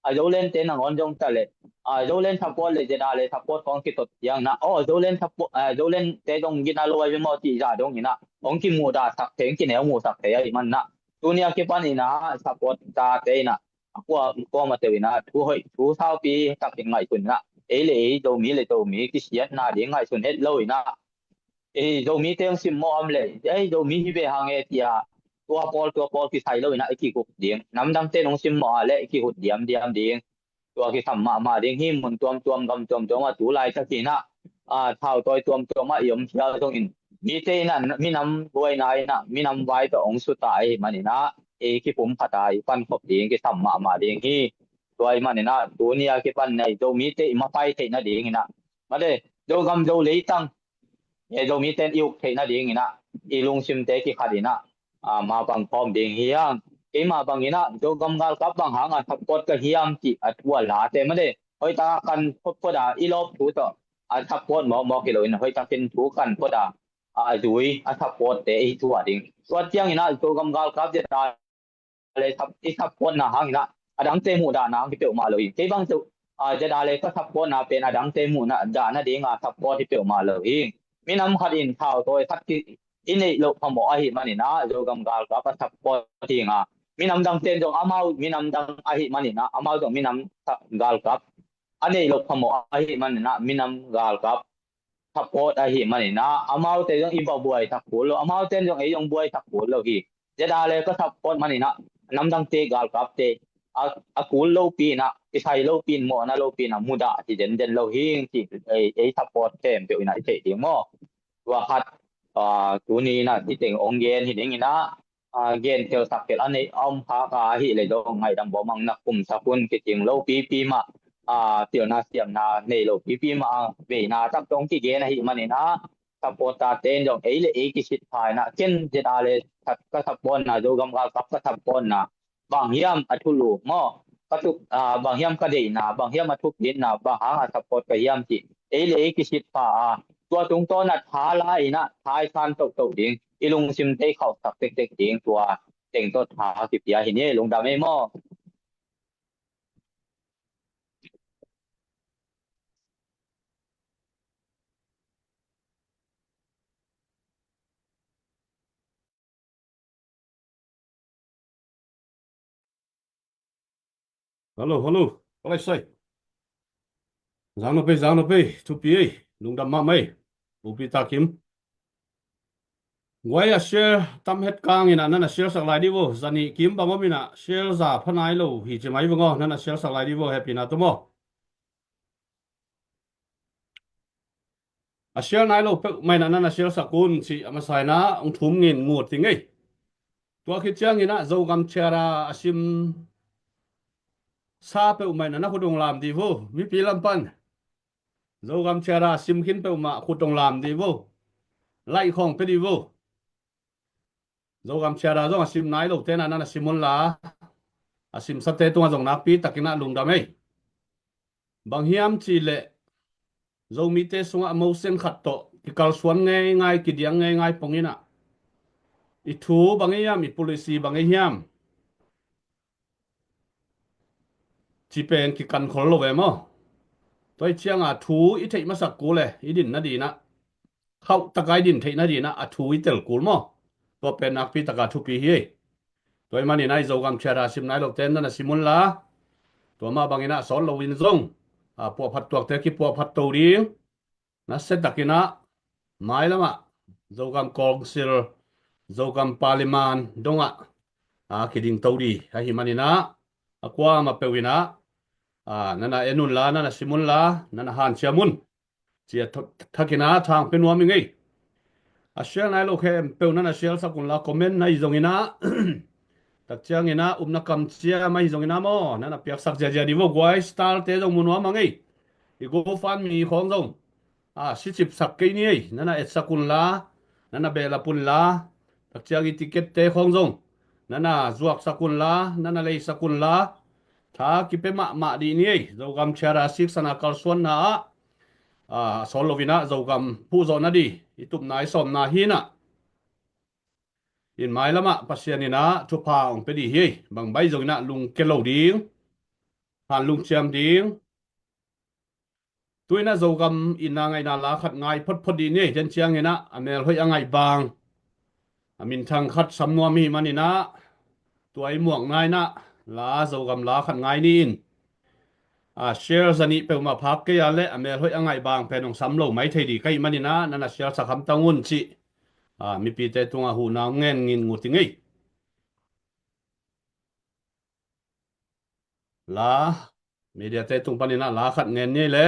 a zo len te na ngon jong ta le a zo len support le je da le support kong ki to tiang na o zo len support zo len te dong kin alo ai mo ti ja dong hina ong ki mu da thak theng ki neo mu thak te ai man na dunia ki pan ina support ta te na ko ma te na thu hoi thu sao pi tak ngai kun na ấy lệ dầu mỹ lệ dầu mỹ cái gì na đến ngày xuân hết lâu na ấy dầu mỹ tiếng sim mò âm lệ ấy dầu mỹ về hàng ấy thì tua Paul cái sai lâu na cái cục điện nắm đăng tên ông sim mò lệ cái cục điểm điểm điện tua cái thầm mà điện him mình tuom mà tú lại chắc gì na thao tôi tuom mà yếm theo trong in mỹ tên na mỹ nắm buổi này na mỹ nắm vai to ông suy tại mà nè na ấy cái phum phát tại pan khop điện cái thầm mà điện hi rồi mà nè dunia cái pan này dầu mỹ tệ mà phải tệ na điện na mà đây dầu gam dầu lấy tăng ye dầu mỹ tên yêu tệ na điện na ilung sim tệ cái khadi na mà bằng form điện hiang cái mà bằng na dầu gam gal kap bằng hang thap pot cái hiam chỉ tua lá tệ mà đây hoi ta kan phốt đã ilop thu to thap pot mò cái lối na hoi ta ken thu kan phốt đã duy thap pot tệ thu điện so tiang na dầu gam gal kap je ta le thap pot na hang na adang te mu da na ki pe ma lo hi ke bang chu je da le ka thap ko na pe na dang te mu na da na ding thap ko ti pe ma lo hi mi nam khat in thao toi thak ki in nei lo phamo a hi mani na jo gam gal ka pa thap ko ti nga mi nam dang ten jong amau mi nam dang a hi mani na amau jong mi nam gal ka anei lo phamo a hi mani na mi nam gal ka thap ko a hi mani na amau te jong i ba buai thap ko lo amau ten jong ei jong buai thap ko lo hi je da le ka thap ko mani na nam dang te gal ka te akul lâu pin na isai lâu pin mo na lâu pin na muda ti den lâu hing ti ei support tem pe ina te ti mo wa hat tu ni na ti teng ong gen hi ding ina gen tel sak kel anei om pha ka hi le do ngai dang bo mang na kum sa kun ki ting lâu pi ma tiểu na siam na nei lâu pi ma ve na tak tong ki gen hi man ina support ta ten jong ei le ei ki sit phai na ken je da le that ka support na do gam ka ka support na bang hiam athulu mo katuk bang hiam ka dei na bang hiam athuk din na ba ha support ka hiam chi ei le ki sit pa tua tung to na tha lai na thai san tok ding ilung sim te khau tak tek ding tua teng to tha ki pia hi ne lung da me mo hello có lại say giang nó pe thu pi lung đam ma mai upi ta kim Why a share tam het kang ina nana share sak lai di wo zani kim ba mo mina share za phanai lo hi che mai wo nana share sak lai di wo happy na to mo a share nai lo pe mai na nana share sak kun chi ama sai na ong thum ngin ngut ti ngai tua khi chang ina zo gam chera asim sa pe mai na khudong lam di wo mi pi lam pan zo gam chera sim khin pe ma khudong lam di wo lai khong pe di wo zo gam chera zo asim nai lo te na nana simon la asim sa te tu ngong na pi takina lung da mai bang hiam chi le zo mi te sunga mo sen khat to ki kal suan ngai ki diang ngai pongina I thu bang hiam I policy bang hiam chi pen ki kan khol lo ve mo toi chiang thu I thei ma sak ku le I din na di na khau takai din thei na di na thu I tel kul mo to pen nak pi taka thu pi hi toi mani nai zo gam chera sim nai lo ten na simun la to ma bangina sol lo win zong po phat tuak te ki po phat to ding na se takina mai lama zo gam kong sil zo gam parliament donga kiding to di ha hi manina akwa ma pewina nana enun la nana simun la nana han chiamun chia thakina thang penwa mi ngai a share nai lo khem pe nana share sakun la comment nai zongina tak chiang ina umna kam chia mai zongina mo nana piak sak ja di wo gwai style te jong munwa mangai I go fan mi khong jong si chip sak ke ni nana et sakun la nana bela pun la tak chiang I ticket te khong jong nana zuak sakun la nana lei sakun la tha ki pe ma di ni zo gam chara sik sana kal suan na sol lovina zogam pu zo na di itup nai som na hi na in mai lama pasianina thupa ong pedi hi bang bai zogina lung kelo ding han lung chiam ding tuina zogam ina ngai na la khat ngai phot phot di ni chen chiang ina amel hoi angai bang amin thang khat samnuam hi manina tuai muang ngai na la zogam la khat ngai ni in share zani pe ma phak ke ya le amel hoi angai bang penong samlo mai thei di kai manina nana share sakham tangun chi mi pi te tunga hu na ngen ngin nguti ngei la media te tung panina la khat ngen ni le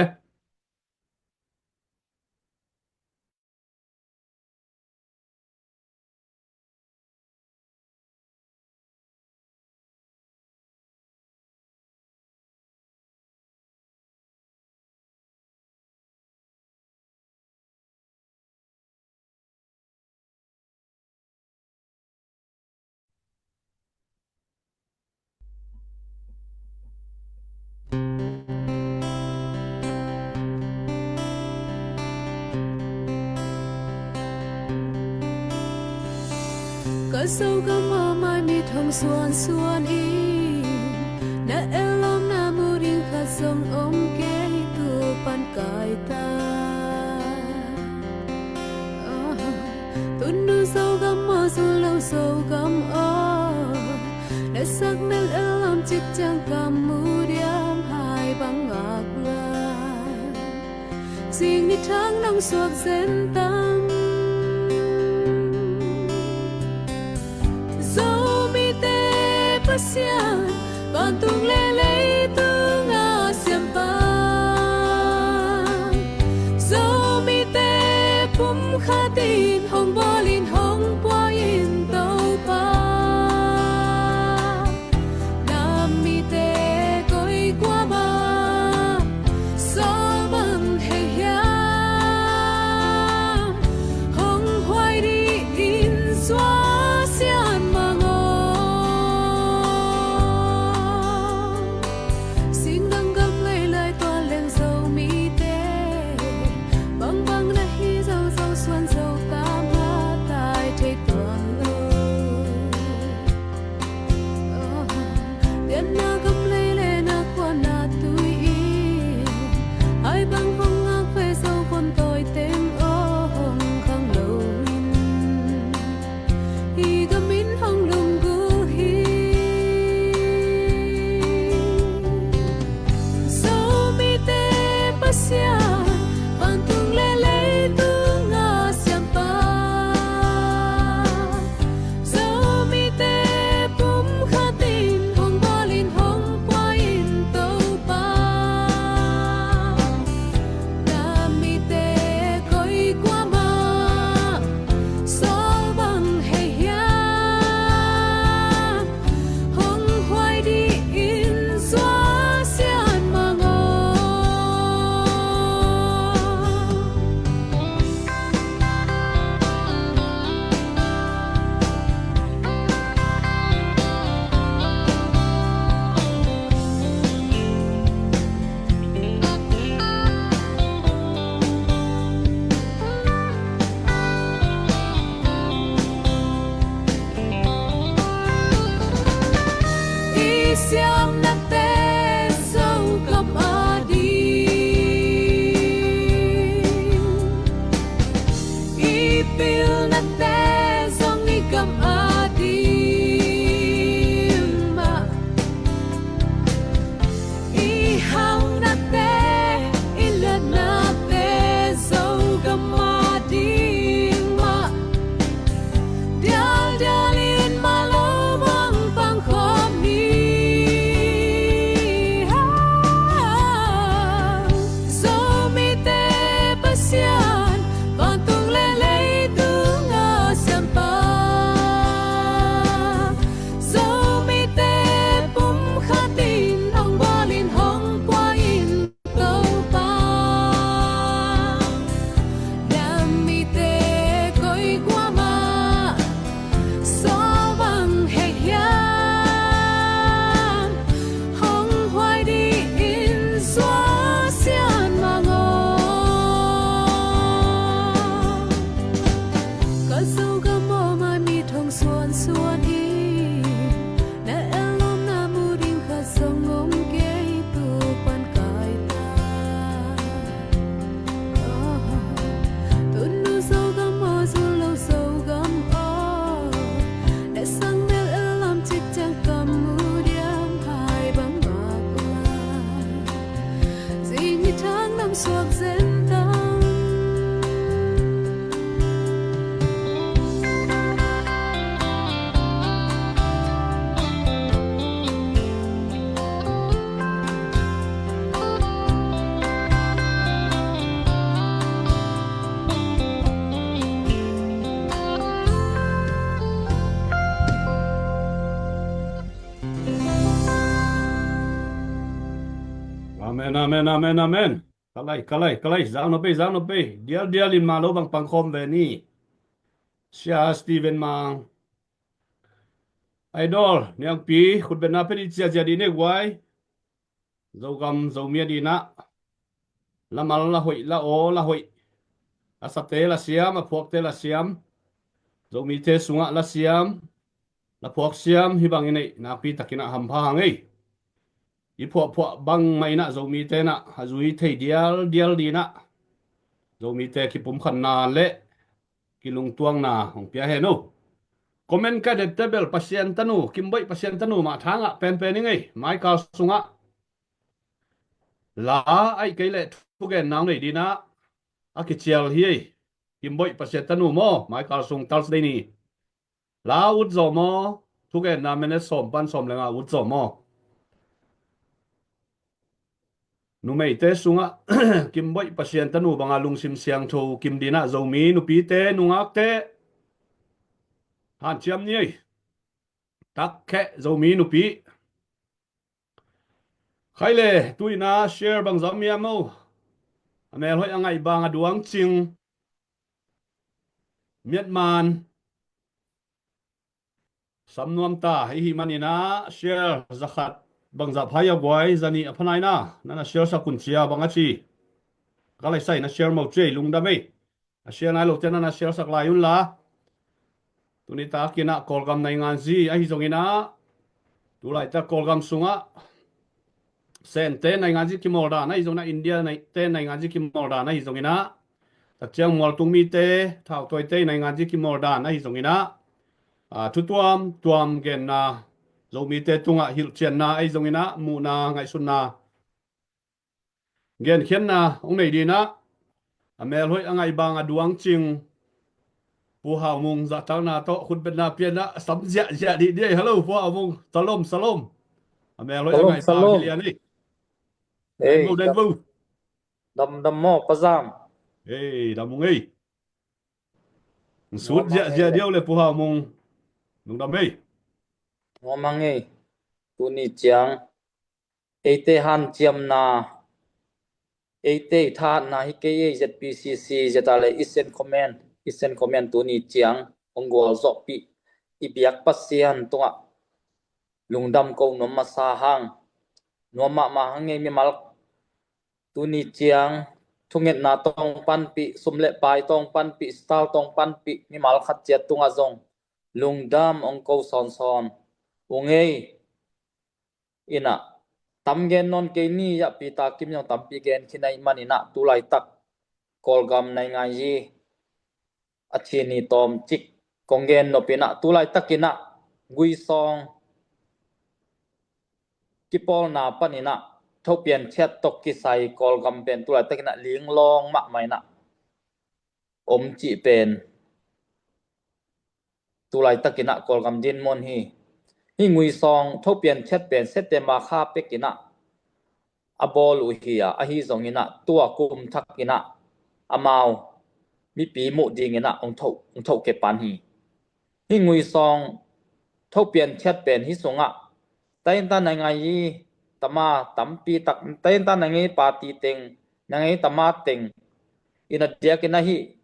có sâu gam mơ mai mi thong xuân xuân in na elom na murin kha song om ke tu pan kai ta tun nu sâu gam mơ su lâu sâu gam o na sak nel elom chik chang kam muriam hai bang ngak la sing ni thang nang suak zen tang pasian bantung lele tu nga siampa zomi te pum khatin hong bolin hong poin tau pa nami te koi kwa ba so ban he ya hong hoai đi in xóa xian pasian bantung lele tu nga Amen, amen, amen, amen. Kalay. Zang no pe. Dial in malo bang pangkom ve ni. Siya Steven Mang. Idol, niang pi, khut ben na pe di cia di ne guai. Dâu gam dâu mía đi na. La mal la hoi la o la hoi. Asate la siam, a phuak te la siam. Dâu mi te sunga la siam. La phuak siam hi bang inay. Na pi takina hampa hangay. I phuak bang may na dâu mi te na. Hazui te dial di na. Dâu mi te ki pum khan na le. Kilung tuang na hong pia he no. Comment ka de tebel pasien tanu. Kimbay pasien tanu ma thanga pen ngay. Mai ka sunga. La ai cái lệ thu gen nang này đi na. Aki chial hi. Kimbay pasien tanu mo. Mai ka sung tals day ni. La ut zo mo. Thu gen na menet som pan som lenga ut zo mo. Nu mei te sunga. Kimbay pasien tanu banga lung sim siang thu. Kim di na zo mi nu pi te nu ngak te. Han chiam ni. Tak ke zo mi nu pi. Khai le tui na share bang zam ya mo. Amel hoi angai bang aduang ching. Myanmar. Sam nuam ta hi manina share zakhat bang za phaya boy zani aphanai na nana share sa kun chia bang achi kalai sai na share mo che lung da me a share na lo tena na share sak la yun la tunita kina kolgam nai ngan zi a hi zongina tulai ta kolgam sunga sen te nai ngan zi kimol da na hi zongna India nai te nai ngan zi kimol da na hi zongina tak chiang mol tung mi te thau toi te nai ngan zi kimol da na hi zongina thu tuam gen na zo mi te tunga hil chen na ai zong ina mu na ngai sun na gen khen na ong nei di na amel hoi angai bang aduang ching pu hao mung za tang na to khun ben na pian na sam zia di di hello pu hao mung salom amel hoi angai bang Salom. hilian ni Hey, den vu dam mo pazam. hey da mung ei sut zia diao le pu hao mung nung dam ei Mo mangi. Tuni chiang. Ete han chiam na. Ete tha na hi ke ZPCC jetale Isen Command tuni chiang. Ongol zopi. Ibiak pasian tunga. Lungdam ko nom masahang. Noma mahangi mi mal. Tuni chiang. Thunget na tong panpi sumle pai tong panpi stal tong panpi mi mal khat chet tunga zong. Lungdam ong ko son ungei ina tamgen non ke ni ya pita kim yang tampi gen khinai manina tulai tak kolgam nai ngai ji achini tom chik kongen no pina tulai takina gui song kipol na panina thopian chat tok ki sai kolgam pen tulai takina linglong ma maina om chi pen tulai takina kolgam din mon hi ngui song thopian chat pen setema kha pekina abol uhia ahi zongina tua kum thakina amau mi pi mu dingina ong tho ke pan hi ngui song thopian chat pen hi songa tain ta na ngai tama tampi tak tain ta na ngai party teng na ngai tama teng ina dia ke na hi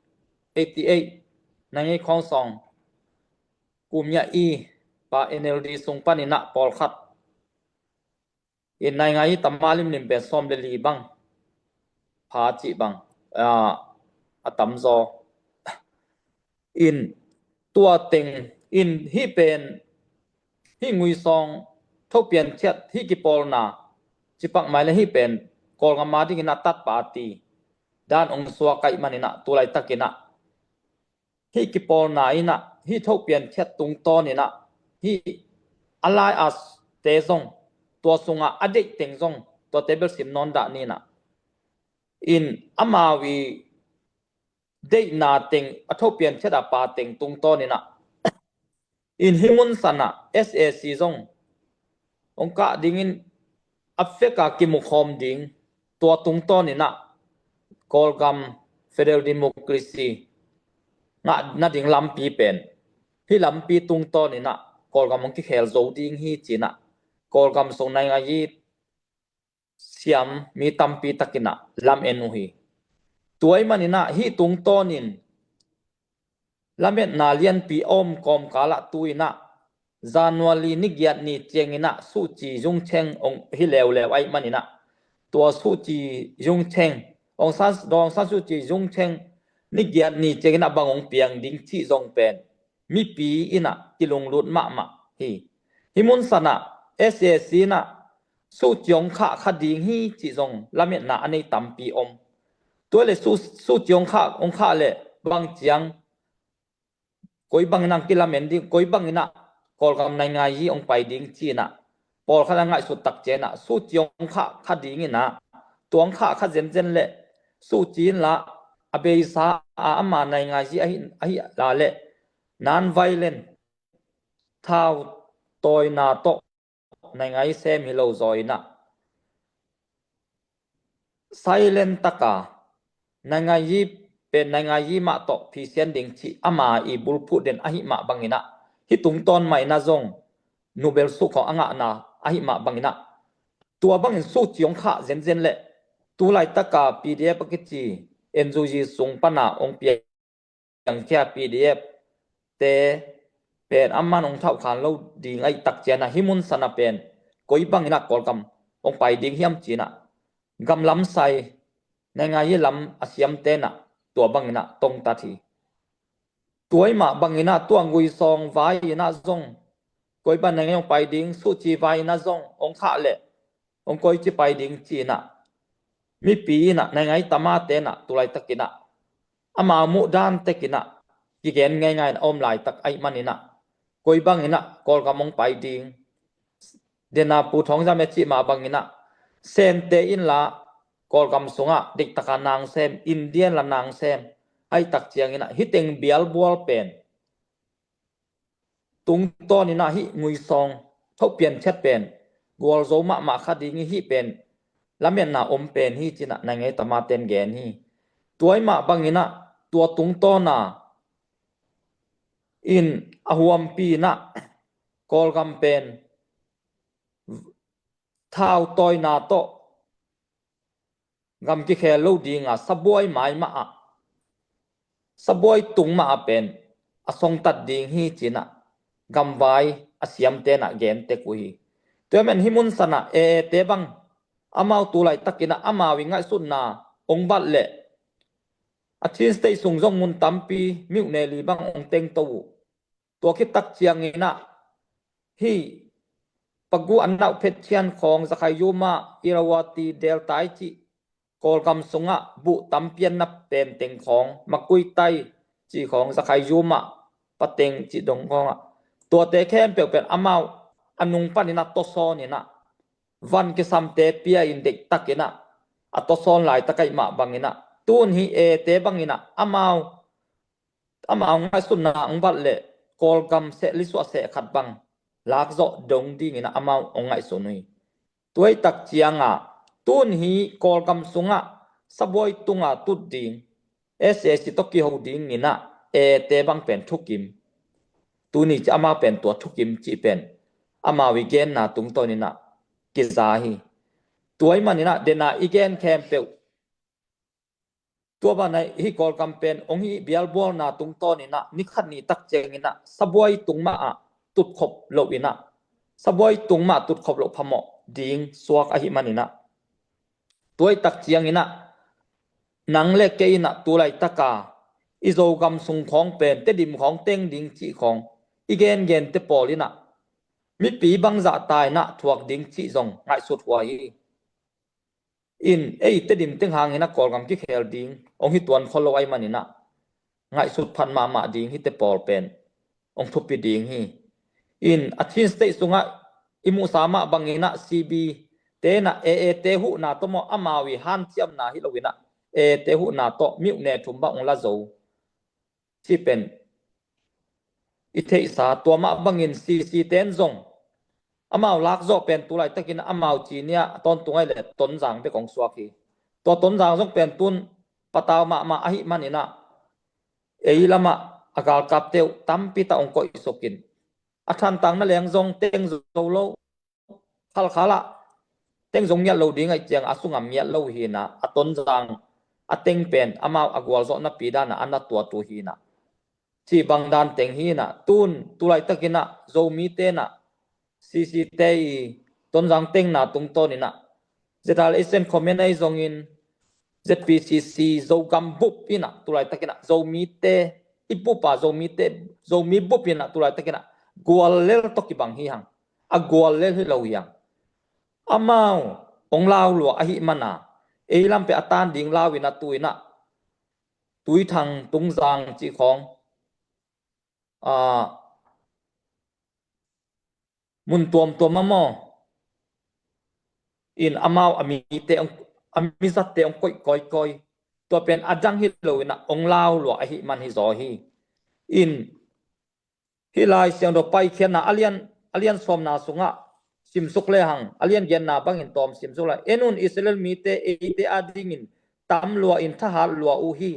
88 na ngai khong song kumya pa NLD sung panina pol khat in nai ngai tamalim lim pe som le li bang pha chi bang atam zo in tua teng in hi pen hi ngui song thopian chat hi ki pol na chipak mai le hi pen kol ngama ding na tat party dan ong suwa kai manina tulai takina hi ki pol na ina hi thopian chat tung to ni na hi alai as te zong tua sunga adik teng zong tua table sim non da ni na in amawi de na teng athopian cheda pa teng tung to ni na in himun sana SAC zong ongka dingin Africa ki mukhom ding tua tung to ni na kolgam federal democracy na ding lampi pen hi lampi tung to ni na kolgam ki khel zo ding hi china kolgam song nai ngai siam mi tampi takina lam enuhi tuai manina hi tung tonin lamet na lian pi om kom kala tuina January ni giat ni chengina su chi jung cheng ong hi lew lew ai manina tua su chi jung cheng ong san su chi jung cheng ni giat ni chengina bangong piang ding chi jong pen mi pi ina tilung lut ma hi mun sana SSC na su chiong kha ding hi chi jong lamet na anei tampi om tuale su chiong kha ong kha le bang chiang koi bang nang kilamen di koi bang ina kol kam nai ngai hi ong pai ding chi na pol kha ngai su tak che na su chiong kha ding ina tuang kha zen le su chin la abe sa ama nai ngai hi ai la le non violent thao toy na to nai ngai sem hi lo zoi na silent taka nai ngai hi pen nai ngai hi ma to phi sian ding chi ama i bul phu den ahi ma bangina hi tung ton mai na zong nobel su kho anga na ahi ma bangina tua bangin su chiong kha zen le tu lai taka pdf ki chi enjoji sung pana ong pia yang kia pdf te pen amman ong thau khan lo ding ai tak chena himun sana pen koi bangina kolkam ong pai ding hiam china gam lam sai nai ngai lam asiam te na tua bangina tong ta thi tuai ma bangina tuang gui song vai na zong koi ban nai ong pai ding su chi vai na zong ong kha le ong koi chi pai ding chi na mi pi na nai ngai tama te na tulai takina ama mu dan tekina ki gen ngai om lai tak ai manina koi bangina kol kamong pai ding dena pu thong ja me chi ma bangina sen te in la kol kam sunga dik taka nang sem indian la nang sem ai tak chiang ina hiteng bial bol pen tung to ni na hi ngui song thau pian chat pen gol zo ma kha ding hi pen lamen na om pen hi china na ngai tama ten gen hi tuai ma bangina tua tung to na in ahuam pi na kol kam pen thao toy na to gam ki khel lo dinga saboi mai ma a saboi tung ma pen asong tat ding hi china gam vai asiam te na gen te ku hi to men himun sana te bang amau tu lai takina amawi ngai sun na ong bat le athin stay sung jong mun tampi miu ne li bang ong teng to to ki tak chiang ina hi pagu annau phet chian khong zakhai yuma irawati delta chi kol kam sunga bu tampian na pen teng khong makui tai chi khong zakhai yuma pateng chi dong khong to te khem pe pen amau anung panina to so ni na van ke samte pia in dek takina atoson lai takai ma bangina tun hi te bangina amau ngai sunna ang bat le kol kam se liswa se khat bang lak zo dong ding ina amau ongai sunui tuai tak chianga tun hi kol kam sunga saboi tunga tut ding ss to ki ho ding ina te bang pen thukim tuni cha ama pen to thukim chi pen ama wi gen na tung to ni na ki za hi tuai manina dena igen kem pe tua ba nai hi kol campaign ong hi bial bol na tung to ni na ni khat ni tak cheng ina saboi tung ma a tut khop lo ina saboi tung ma tut khop lo phamo ding suak a hi manina tuai tak chiang ina nang le ke ina tulai taka izo gam sung khong pen te dim khong teng ding chi khong igen gen te polina mi pi bang za tai na thuak ding chi zong ngai sut wa hi in ei te dim teng hang ina kol gam ki khel ding ong hi tuan follow ai manina ngai sut phan ma ding hi te pol pen ong thupi ding hi in athin state sunga imu sama bangina cb te na te hu na to mo amawi han chiam na hi lowina te hu na to miu ne thumba ong la zo chi pen i thei sa to ma bangin cc ten zong amau lak zo pen tulai takin amau chi nia ton tungai le ton jang pe kong suak hi to ton jang jong pen tun pataw ma ahi manina ei lama akal kap teu tampi ta ong ko isokin athan tang na leng zong teng zo lo khal khala teng zong ya lo ding ai chang asungam ya lo hi na aton jang ateng pen amao agwal zo na pida na ana tua tu hi na chi bang dan teng hi na tun tulai takina zo mi te na cc te ton jang teng na tung to ni na zetal esen comment ai zong in zpcc zo gam bup ina tulai takina zo mi te ipupa zo mi bup ina tulai takina gwal lel to ki bang hi hang a gwal lel hi lo yang amao ong lao lo a hi mana e lam pe atan ding lawina tuina tui thang tung jang chi khong mun tuam mo in amao ami te ami zat te ong koi to pen adang hi lo na ong lao lo a hi man hi zo hi in hi lai siang do pai khian na alian som na sunga sim suk le hang alian gen na bang in tom sim suk la enun israel mi te e te ading in tam lo in tha hal lo u hi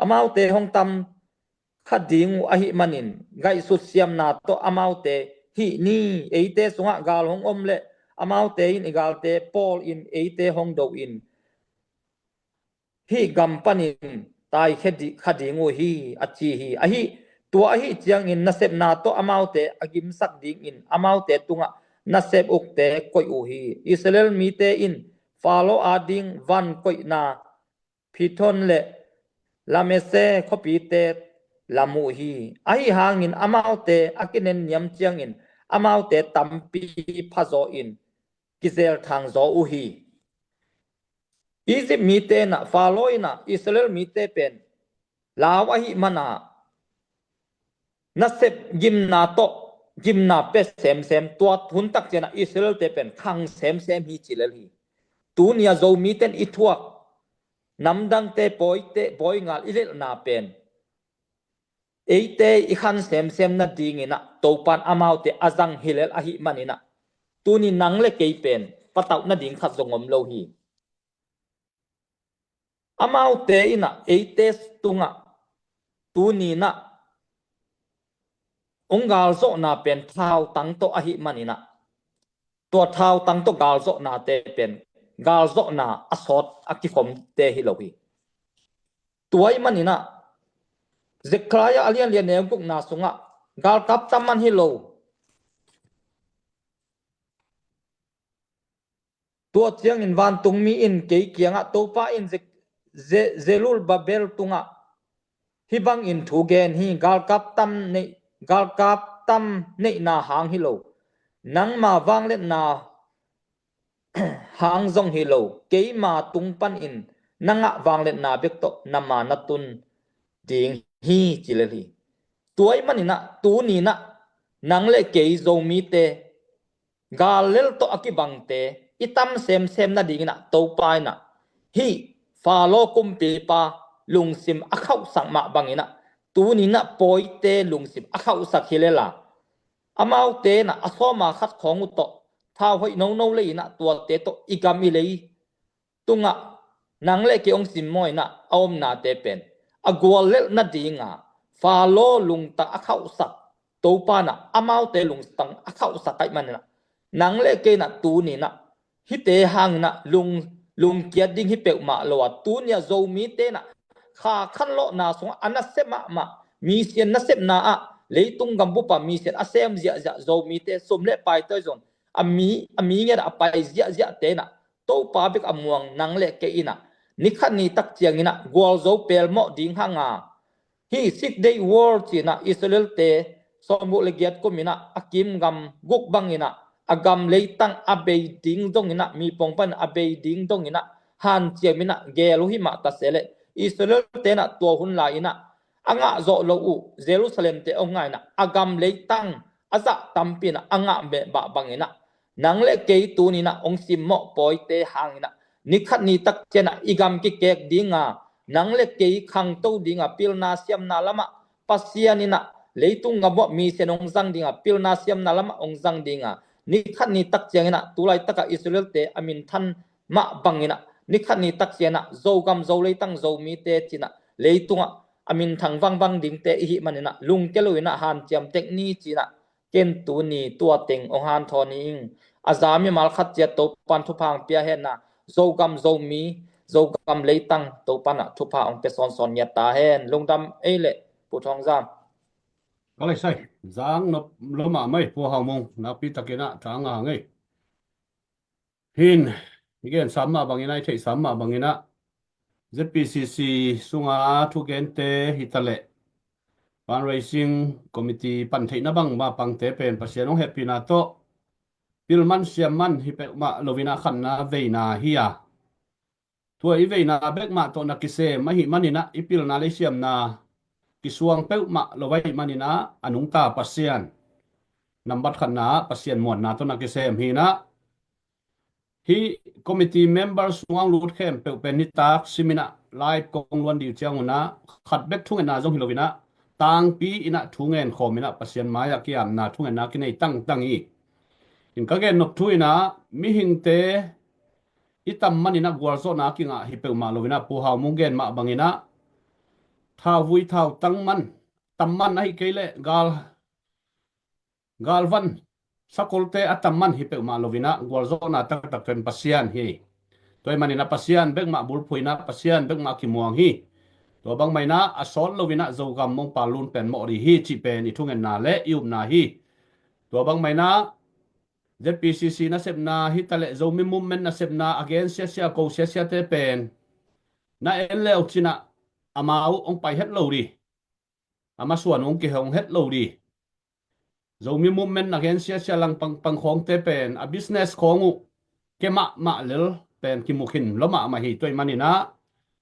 amao te hong tam khading a hi manin gai su siam na to amao te hi ni e te sunga gal hong om le amao te in igal te pol in e te hong do in hi gam panin tai khading u hi achi hi a hi tua hi chiang in nasep na to amao te agim sak ding in amao te tunga nasep uk te koi u hi israel mi te in follow ading van koi na phithon le lamese khopi te lamu hi ai hangin amao te akinen nyam chiang in amao te tampi phazo in kizel thang zo u hi Egypt mi te na follow ina Israel mi te pen law a hi mana nasep gim na to gim na pe sem tuat hun tak chena Israel te pen khang sem hi chilel hi tu nia zo mi ten ithuak namdang te poi ngal ilel na pen eite I khan sem na ding ina topan amau te azang hilel a hi manina tuni nangle ke pen pataw na ding khat zongom lo hi amau te ina eite tunga tuni na ongal zo na pen thau tang to a hi manina to thau tang to gal zo na te pen gal zo na asot akikom te hi lo hi tuai manina Zechariah alian lian ne guk na sunga gal kap taman hi lo tua chiang in van tung mi in ke kianga topa in zelul babel tunga hibang in thu gen hi gal kap tam ne na hang hi lo nang ma wang le na hang zong hi lo ke ma tung pan in nanga wang le na bek to nama na tun ding hi chileli tuai manina tu ni na nang le ke zo mi te galel to akibang te itam sem na ding na to pai na hi falo kumpi pa lungsim akhau sang ma bangina tu ni na poi te lungsim akhau sakhilela amau te na asoma khat khong to thao hoi no le na tua te to igami le tunga nang le ke ong sim moi na om na te pen agwal le na dinga falo lung ta akhau sak to pa na amau te lung tang akhau sak kai man na nang le ke na tu ni na hi te hang na lung kia ding hi pe ma lo tu nya zo mi te na kha khan lo na song ana se ma mi sian na sep na a leitung gam bu pa mi sian asem zia zo mi te som le pai te zon ami nge a pai zia te na to pa bek amuang nang le ke ina ni khat ni tak chiang ina gol zo pel mo ding hanga hi 6 day war china Israel te somu le giat ko mina akim gam guk bang ina agam leitang abei ding dong ina mi pongpan abei ding dong ina han chiamina gelu hi ma ta sele Israel te na to hun la ina anga zo lo u Jerusalem te ongai na agam leitang aza tampina anga be ba bangina nang le ke tu ni na ong sim mo poi te hang ina ni khat ni tak chena igam ki kek dinga nang le ke khang to dinga pilna siam na lama pasianina leitung ngabo mi senong zang dinga pilna siam na lama ong zang dinga ni khat ni tak chengina tulai taka Israel te amin than ma bangina ni khat ni tak chena zo gam zo leitang zo mi te china leitunga amin thang bang ding te hi manina lung keloina han chiam tek ni china ken tu ni tua teng ong han thoning azami mal khat jet to pan thu phang pia hen na zogam zomi zogam leitang to pan a thu pha ong pe son son nya ta hen lungdam ele pu thong jam có lẽ sai giang nó lỡ mà mấy phù hào mông nó pi tắc cái nạ tráng à ngay hin igen sama bangin ai thei sama bangina ZPCC sunga thu gen te hitale fundraising committee pan thei na bang ma pang te pen pasien ong happy na to pilman siaman hi pe ma lovina khan na veina hiya thua i veina bek ma to na kise ma hi manina ipil na le siam na kisuang pe ma lovai manina anung ta pasien number khan na pasien mon na to na kise hi na hi committee members wang lut khem pe pen ni tak simina live kong lon di chang na khat bek thung na jong hilovina tang pi ina thungen khomina pasien maya kiam na thungen na kinai tang i in ka gen nok thuina mi hingte itam manina gwalzo na kinga hi pe ma lovina pu ha mungen ma bangina tha vui thau tang man tam man ai kele galvan sakolte ataman hi pe ma lovina gwalzo na tak pen pasian hi toy manina pasian bek ma bul phuina pasian bek ma kimuang hi to bang maina asol lovina zogam mong palun pen mo ri hi chi pen i thungen na le yum na hi to bang maina ZPCC na sepna hi tale zo mi movement na sepna against sia ko sia te pen na en leo china amau ong pai het lo ri ama suan ong ki hong het lo ri zo mi movement against sia lang pang khong te pen a business khongu kema ma lel pen ki mukhin loma ma hi toy manina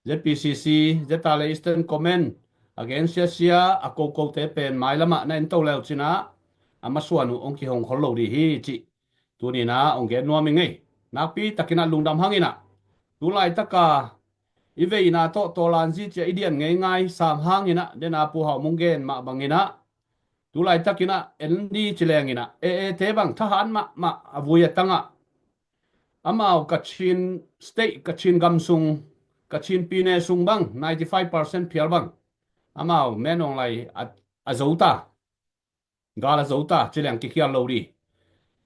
ZPCC zetale eastern comment against sia a ko te pen mai lama na en to leo china ama suan ong ki hong khol lo ri hi chi tu ni na ong ge no mi ngai na pi takina lungdam hangina tu lai taka ive ina to lan ji che idian ngai sam hangina dena pu ha mungen ma bangina tu lai takina nd chilengina te bang thahan ma avuya tanga amao kachin state kachin gamsung kachin pine sung bang 95% phial bang amao menong lai azouta gala zouta chileng ki khial lo ri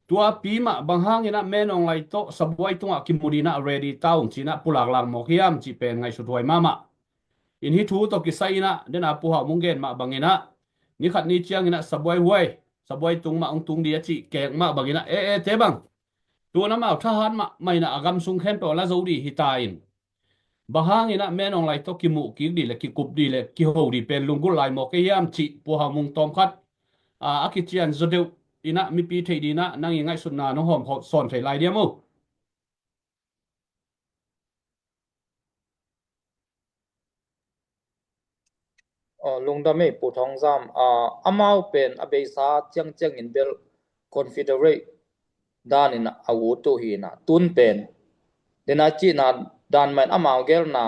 tua pima banghangina menong lai to sabwai tunga kimurina ready taung china pulak lang mokiam chi pen ngai sutuai mama in hi thu to kisaina dena puha mungen ma bangina ni khat ni chiang ina sabwai huai sabwai tung ma ong tung dia chi kek ma bangina te bang tu na ma thahan ma maina agam sung khen to la zodi hitain bahangina menong lai to kimu ki di le ki kup di le ki ho di pen lungul lai mokiam chi puha mung tom khat akichian zodeu ina mi pi thei dina nang i ngai sunna no hom son thei lai dia mo lungdam e pu thong jam amau pen abeisa chang in bel confederate dan in awu to hi na tun pen dena chi na dan man amau gel na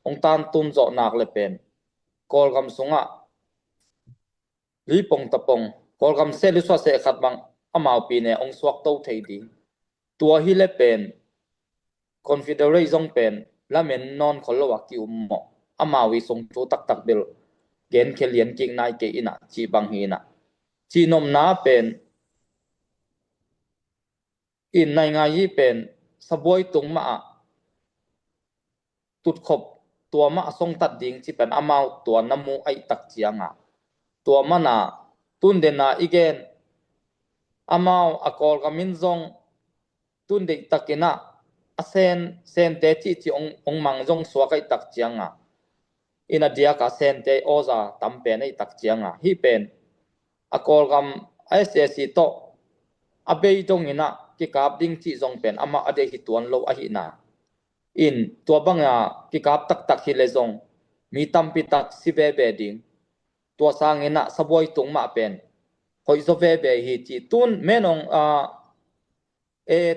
ong tan tun zo nak le pen kol gam sunga li pong tapong kol gam se li swa se khat bang amau pi ne ong swak to thei di tua hi le pen confederate zong pen lamen non kholowa ki ummo amawi song chu tak bel gen khelian king nai ke ina chi bang hi na chi nom na pen in nai nga yi pen saboi tung ma tut khop tua ma song tat ding chi pen amau tua namu ai tak chianga tua mana tun de na igen amau akol gamin zong tun de takina sen te chi ong mang zong suwa kai tak chianga ina dia ka sen te oza tampe nei tak chianga hi pen akol gam ISSC to abei dong ina ki kap ding chi zong pen ama ade hi tuan lo a hi na in tua banga ki kap tak hi le zong mi tampi tak si be ding tua sang ina saboi tung ma pen hoi zo be hi chi tun menong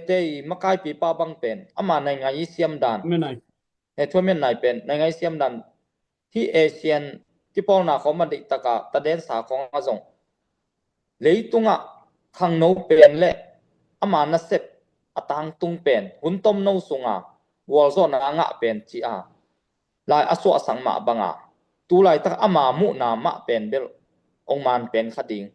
te makai pi pa bang pen ama nai ngai siam dan menai he thua men nai pen nai ngai siam dan hi asian ki pol na khom ma dik taka ta den sa khong azong leitunga khang no pen le ama na sep atang tung pen hun tom no sunga wal zo na nga pen chi a lai aso asang ma banga tu lai tak ama mu na ma pen bel ong man pen khading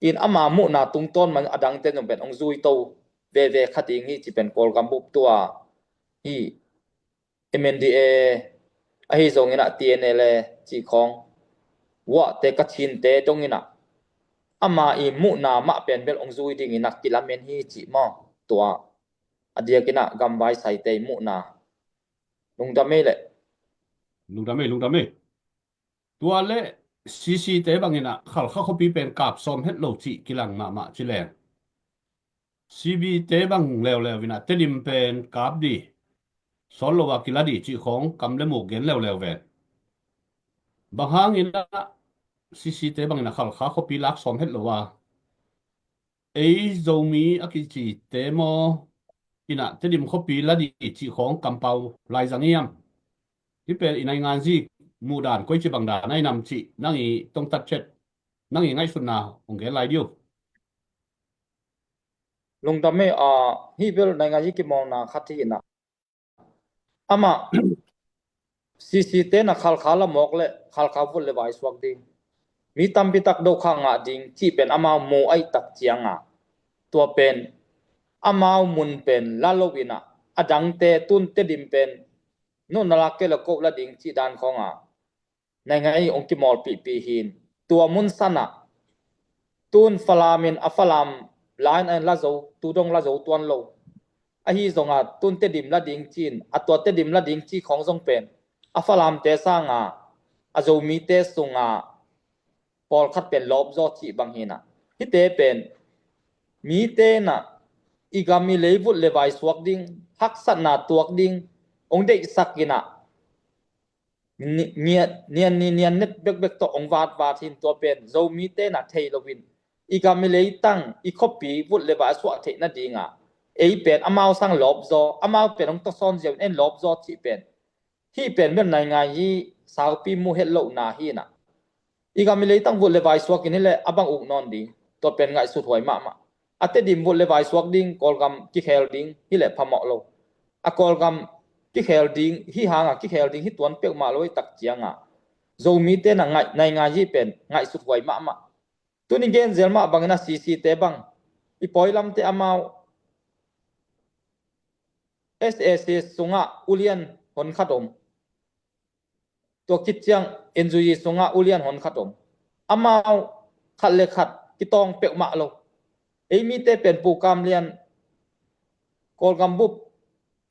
in ama mu na tung ton man adang ten pen ong zui to ve khating hi chi pen kol kam bup tua hi MNDA a hi zong ina TNL chi khong wa te ka chin te tong ina ama I mu na ma pen bel ong zui ding ina kilamen hi chi mo tua adia kina gambai sai te mu na lung da me le lungdame tua le CC te bangina khal kha khopi pen kap som het lo chi kilang ma chi leng CB te bang lew vina tedim pen kap di sol lo wa kiladi chi khong kam le mu gen lew ve bahang ina CC te bangina khal kha khopi lak som het lo wa ei zomi akichi te mo ina tedim khopi ladi chi khong kam pau lai zangiamที่เป็นในงานที่มูดานก้อยจีบังดาในนำจีนั่งอีต้องตัดเช็ดนั่งอีง่ายสุดนาองเกลายเดียว lung da me a hi bel na nga hi ki mo na khathi ina ama CC te na khal khala mok le khal kha vul le vai swak ding mi tam pi tak do kha nga ding chi pen ama mo ai tak chianga tua pen ama mun pen la lo wina adang te tun te dim pen no na la ke la ko la ding chi dan khonga na nga ai ong ki mol pi hin tua mun sana tun falamin afalam line and la zo tu dong la zo tuan lo a hi zonga tun te dim la ding chin a to te dim la ding chi khong zong pen afalam te sanga azo mi te sunga pol khat pen lob zo chi bang hina hi te pen mi te na igami leivut levai swak ding hak sat na tuak ding ong de sakina nian net bek to ong wat hin to pen zo mi te na thei lovin igami lei tang I copy vut levai swak the na dinga ei pen amao sang lob zo amao pen ong to son jeon en lob zo chi pen hi pen ben nai nga yi sao pi mu het lo na hi na igami lei tang vut levai swak in le abang uk non ding to pen ngai su thoi ma ate dim vut levai swak ding kolgam ki khel ding hi le phamo lo a kolgam ki khel ding hi hanga ki khel ding hi tuan pek ma loi tak chianga zo mi te na ngai nai nga yi pen ngai su thoi ma tuni gen zelma bangena CC te bang I poilam te amao SAS sunga ulian hon khatom to kitchang enjui sunga ulian hon khatom amao khat le khat ki tong pek ma lo ei mi te pen pu kam lian kol gam bup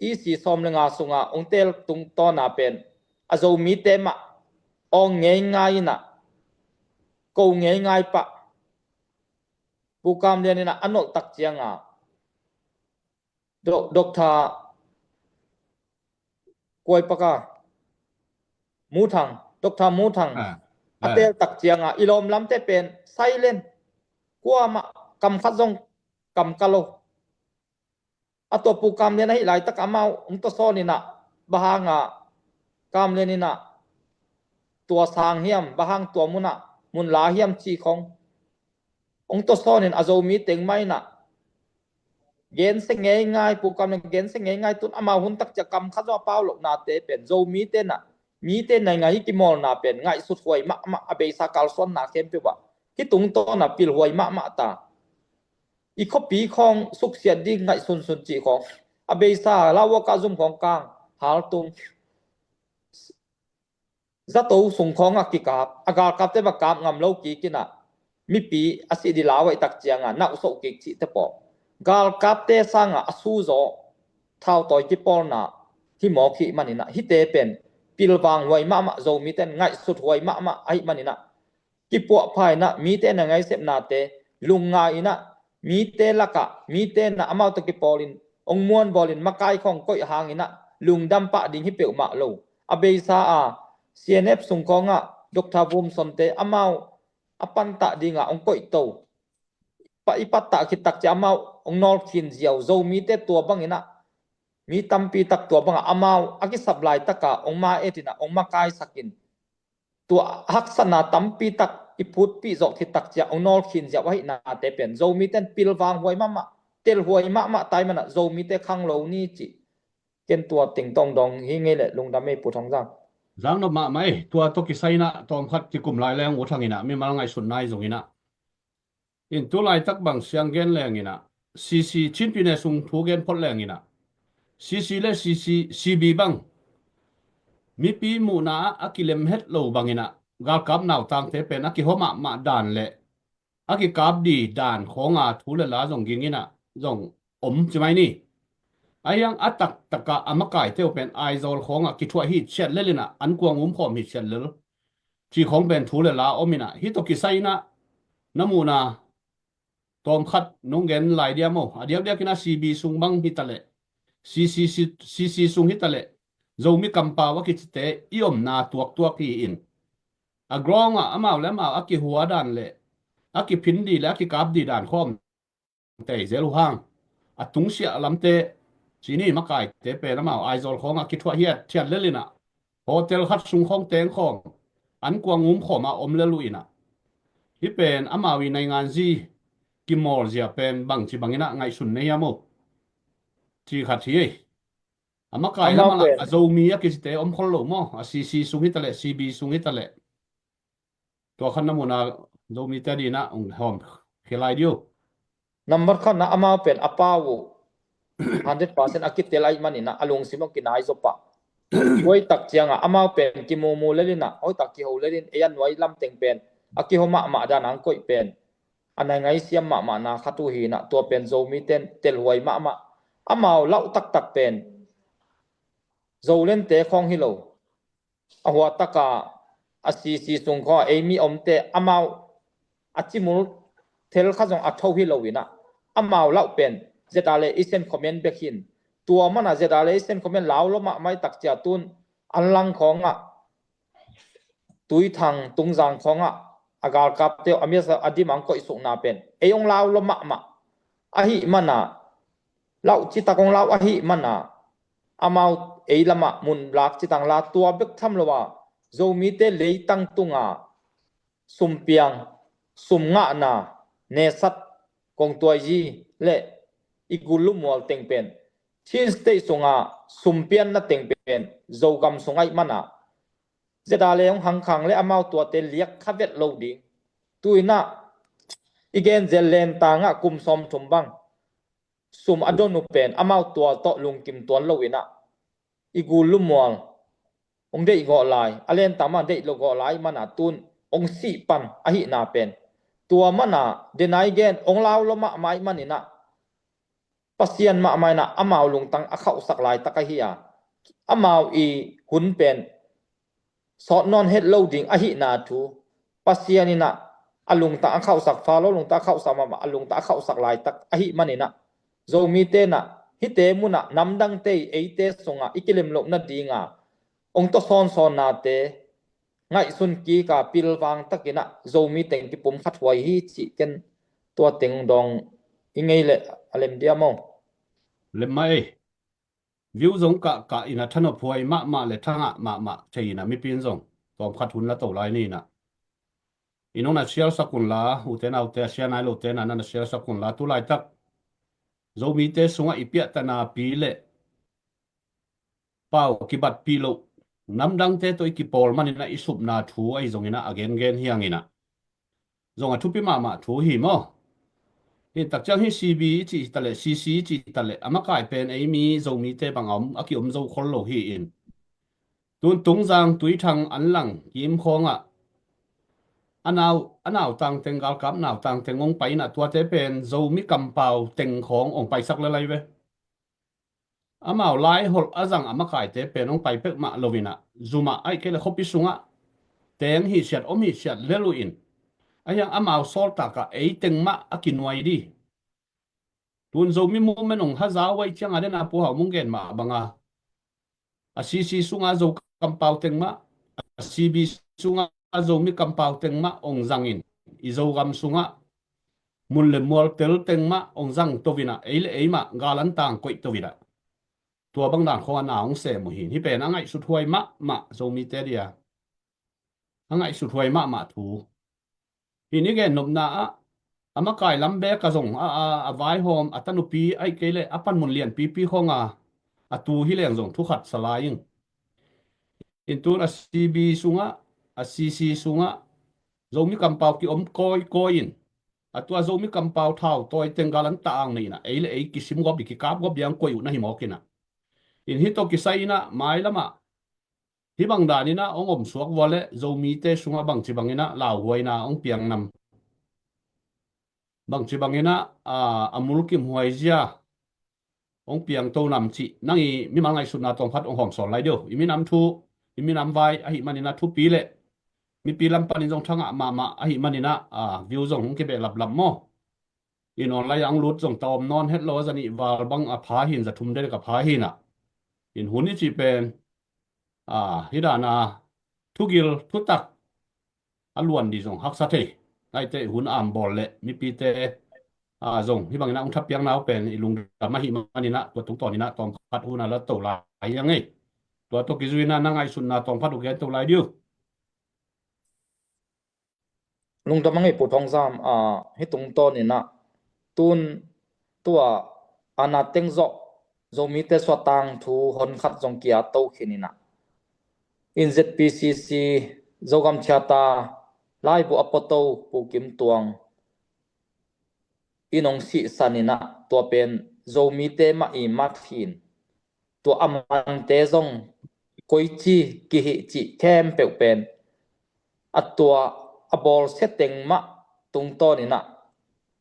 I si som lenga sunga ong tel tung to na pen azo mi te ma ong ngai na ko ngai pa pu kam lian na anol tak chianga doctor koi paka mu thang doctor mu thang atel tak chianga ilom lam te pen silent kwa ma kam khat jong kam kalo ato pu kam le nai lai tak amao to so ni na bahanga kam le ni na tua sang hiam bahang tua muna mun la hiam chi khong ong to so nin azo mi teng mai na gen se ngai pu kam gen se ngai tun ama hun tak cha kam kha zo paw lo na te pen zo mi te na mi te nai ngai ki mol na pen ngai su hoi ma abe sa kal son na kem pe ba ki tung to na pil hoi ma ta I copy khong suk sia ding ngai sun chi khong abe sa lawa ka zum khong kang hal tung za to sung khong a ki kap agar kap te ba kap ngam lo ki kina mi pi asi di lawai tak chianga na so ki chi te po gal kap te sanga asu zo thao toy ki pol na hi mo khi manina hi te pen pilwang wai ma zo mi ten ngai sut wai ma ai manina ki po phai na mi te na ngai sep na te lunga ina mi te laka mi te na amau to ki polin ong muan bolin makai khong koi hangina lungdam pa ding hi pe ma lo abe sa a CNF sung konga Dr. Vum son te amau apan ta dinga ong koi to pa ipata kitak cha amau ong nol khin jiao zo mi te tua bangina mi tampi tak tua banga amau aki supply taka ong ma etina ong makai sakin tua haksana tampi tak iput pi zok kitak cha ong nol khin jiao hai na te pen zo mi ten pilwang hoi ma tel hoi ma tai mana zo mi te khang lo ni chi ken tua ting tong dong hi nge le lungdam me pu thong jang giang no ma mai tua to ki sai na tom khat ki kum lai leng wo thang ina mi mal ngai sun nai zong ina in tu lai tak bang siang gen leng ina CC chin pine sung thu gen phot leng ina CC le CB bang mi pi mu na akilem het lo bangina gal kap naw tang te pen aki homa ma dan le aki kap di dan khonga thu le la jong gingina jong chimai ni ayang atak taka amakai te pen aizol khonga ki thua hi chet lelina an kuang phom hi chet lel chi khong ben thu le la omina hi to ki saina namuna tom khat nong gen lai dia mo adiak dia kina CB sung bang hi tale CC sung hi tale zomi kampa wa ki te iom na tuak hi in agronga amaw le ma aki huwa dan le aki phindi le aki kap di dan khom te zelu hang atung sia lamte chini makai te pe lamaw aizol khong aki thua hiat thian lelina hotel khat sung khong teng khong an kuang khoma le luina hi pen amawi nai ngan ji kimor zia pen bang chi bangina ngai sun nei amo chi khat hi amakai Ama lamala pen azomi aki te khol lo mo a CC sung hitale CB sung hitale to khan namuna zomi ta di na hom khilai dio number khan na ama pen apawu 100% akit telai manina alung simok kinai zopa oi tak chianga ama pen ki mu lelina oi tak ki ho lelin eyan wai lam teng pen aki homa ma dan ang koi pen anai ngai siam ma na khatu hi na to pen zo mi ten tel huai ma amao lau tak pen zo len te khong hi lo ahwa taka si sung kho emi omte amao achimul tel khazong athau hi lo wina amao lau pen zetale isen comment bekin tua mana zetale isen comment lau lo ma mai tak cha tun anlang khonga tui thang tungjang khonga agal kap te amesa adimang ko isuk na pen eyong lau lo ma ahi mana lau chitakong lau ahi mana amau eilama mun lak chitang la tua bek tham lowa zomi te leitang tunga sumpiang sumnga na ne sat kong tuai ji le igulu mol teng pen thin stay sunga sumpian na teng pen zogam sungai mana zeda leong hang khang le amau tua te liak khavet lo ding tuina igen zelen tanga kum som thumbang sum adonu pen amau tua to lungkim tuan lowina igulu mol ong dei go lai alen tama dei lo go lai mana tun ong si pan ahi na pen tua mana denai gen ong law lo ma mai manina pasian ma mai na amau lung tang akhau sak lai takahia amau i hun pen so non het loading ahi na thu pasianina alung ta akhau sak falo lung ta khau sama alung ta khau sak lai tak ahi manina zomi te na hite muna namdang te eite songa ikilim lok na dinga ong to son na te ngai sun ki ka pilwang takina zomi teng ki pum khat wai hi chi ken to teng dong ingei le alem diamo le mai view zong ka ina thano phoi ma le thanga ma theina mi pin zong tom khat hun la to lai ni na inong na share sakun la uten autte share nai lo ten na share sakun la tu lai tak zomi te sunga ipia tana pi le pau kibat pi lo namdang te to ki pol manina isup na thu ai zongina again gen hiangina zonga thupi ma thu hi mo in tak chang hi CB chi tale CC chi tale amakai pen ai mi zomi te bangom aki zo khol lo hi in tun tung jang tui thang an lang kim khonga anaw tang teng gal kap naw tang teng ong pai na tua te pen zomi kampau teng khong ong pai sak la lai ve amao lai hol azang amakai te pen ong pai pek ma lovina zuma ai ke le khopi sunga teng hi siat om hi siat lelu in ayang amao sol taka ei teng ma akinwai di tun zomi mo menong hazaw wai chang adena po ha mungen ma banga CC sunga zo kampau teng ma CB sunga zomi kampau teng ma ong zangin izo gam sunga mun le mol tel teng ma ong zang tovina eile eima galan tang koi tovina tua bang dan kho na ong se mo hi pe na ngai su thuai ma zomi te dia ngai su thuai ma thu hi ni ge nom na amakai lambe ka zong a vai hom atanupi ai kele apan mun lian pi khonga atu hi leng zong thu khat salaing intun a CB sunga a CC sunga zomi kampau ki om koi in atua zo mi kampau thau toy tenggalan taang nei na eile ei kisim gop ki kap gop yang koyu na hi mokina in hito kisai na mai lama hi bang dani na ong om suak wale zo mi te sunga bang chi bangina la huai na ong piang nam bang chi bangina amul kim huai zia ong piang to nam chi nangi mi mangai suna tong phat ong hom sol lai dio imi nam thu imi nam vai a hi manina thu pi le mi pi lam panin jong thanga ma a hi manina view jong hong ke be lap lam mo in online ang lut jong tom non het lo zani wal bang a pha hin za thum de ka pha hin a in huni chi pen hidana thugil thutak alwan di jong hak sa the ai te hun am bol le mi pi te jong hi bang na ong thap piang nau pen ilung da ma hi manina to tung to ni na tom phat huna la to la yang ei to to ki zuina na ngai sun na tom phat u gen to lai diu lung tamang ei puthong zam hi tung to ni na tun tua ana tengzo zomi te swatang thu hon khat jong kia to khinina in ZPCC zogam chata lai bu apoto pu kim tuang inong si sanina to pen zomi te ma i mat hin to aman te zong koi chi ki hi chi kem pe pen atua abol setting ma tung to ni na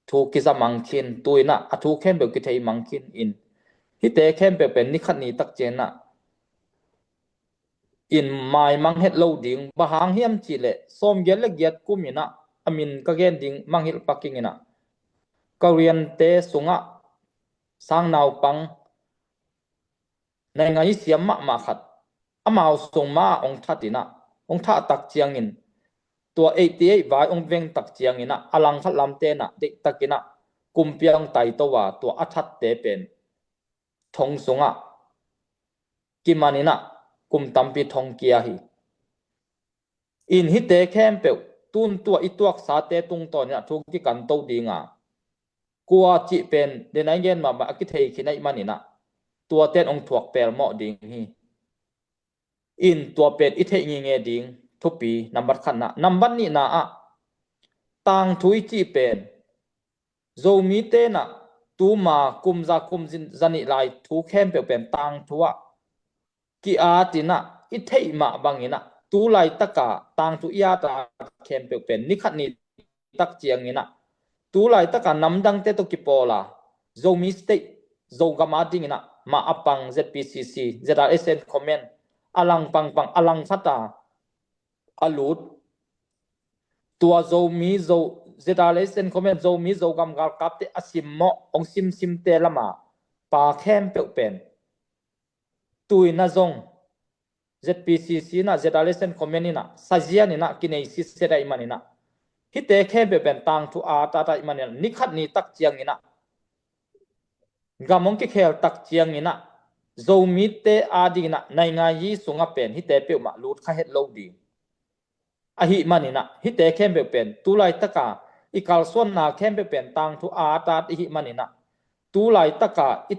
thu ki za mangkin tuina athu kem be ki thei mangkin in hi te kem pe pen ni khat ni tak chen na in mai mang het lo ding ba hang hiam chi le som gel le giat kumina amin ka gen ding mang hil paking ina korean te sunga sang naw pang nai ngai siam ma khat amao sung ma ong thatina ong tha tak chiang in tua 88 vai ong veng tak chiang ina alang khat lam te na de takina kumpiang tai to wa tua athat te pen thong sunga kimanina kum tampi thong kia hi in hi te khem pe tun tua ituak sa te tung to nya thu ki kan to dinga kwa chi pen de nai gen ma ki thei khinai manina tua ten ong thuak pel mo ding hi in tua pet i thei nge ding thupi number khan na number ni na a tang thui chi pen zo mi te na tu ma kum za kum jin zani lai thu khem pe pen tang thua ki a tina i thei ma bangina tu lai taka tang tu ya ta khem pe pen ni khat ni tak chiang ina tu lai taka namdang te to ki pola zo mi state zo gama ding ina ma apang ZPCC ZRSN comment alang pang alang phata alut tua zo mi zo ZRSN comment zo mi zo gam gal kap te asim mo ong sim te lama pa khem pe pen tui na zong ZPCC na ZRSN comment ina sajia ni na kinai si sera imanina hi te khem pe pen tang thu a ta imanina ni khat ni tak chiang ina gamong ki khel tak chiang ina zo mi te adina nai nga yi sunga pen hi te pe ma lut kha het lo di a hi manina hi te khem pe pen tu lai taka i kal son na khem pe pen tang thu a ta hi manina tu lai taka i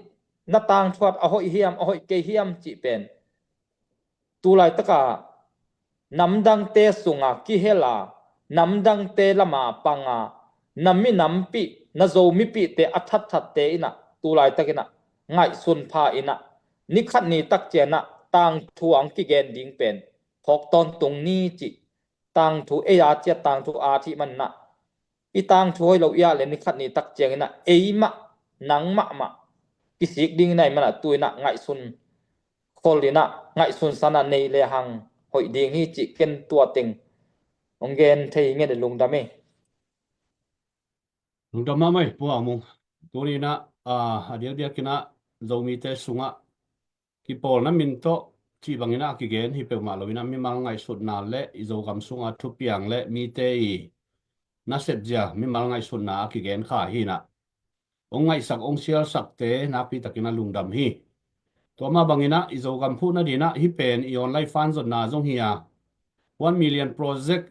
na tang thuat a hoi hiam a hoi ke hiam chi pen tu lai taka namdang te sunga ki hela namdang te lama panga nammi nampi na zo mi pi te athat that te ina tu lai takina ngai sun pha ina ni khat ni tak chena tang thuang ki gen ding pen phok ton tung ni chi tang thu e ya che tang thu a thi man na i tang thu hoi lo ya le ni khat ni tak cheng ina e ma nang ma ki sik ding nai mana tuina ngai sun kholina ngai sun sana nei le hang hoi ding hi chi ken tua ting ong gen thei nge de lung da me lung da ma mai pu amung tu ni na dia kina zo mi te sunga ki pol na min to chi bangina ki gen hi pe ma lovina mi mal ngai sut na le i zo gam sunga thu piang le mi te i na sep ja mi mal ngai sut na ki gen kha hi na ong ngai sak ong sial sak te na pi takina lungdam hi to ma bangina i zo gam phu na dina hi pen i online fan zot na zong hi 1 million project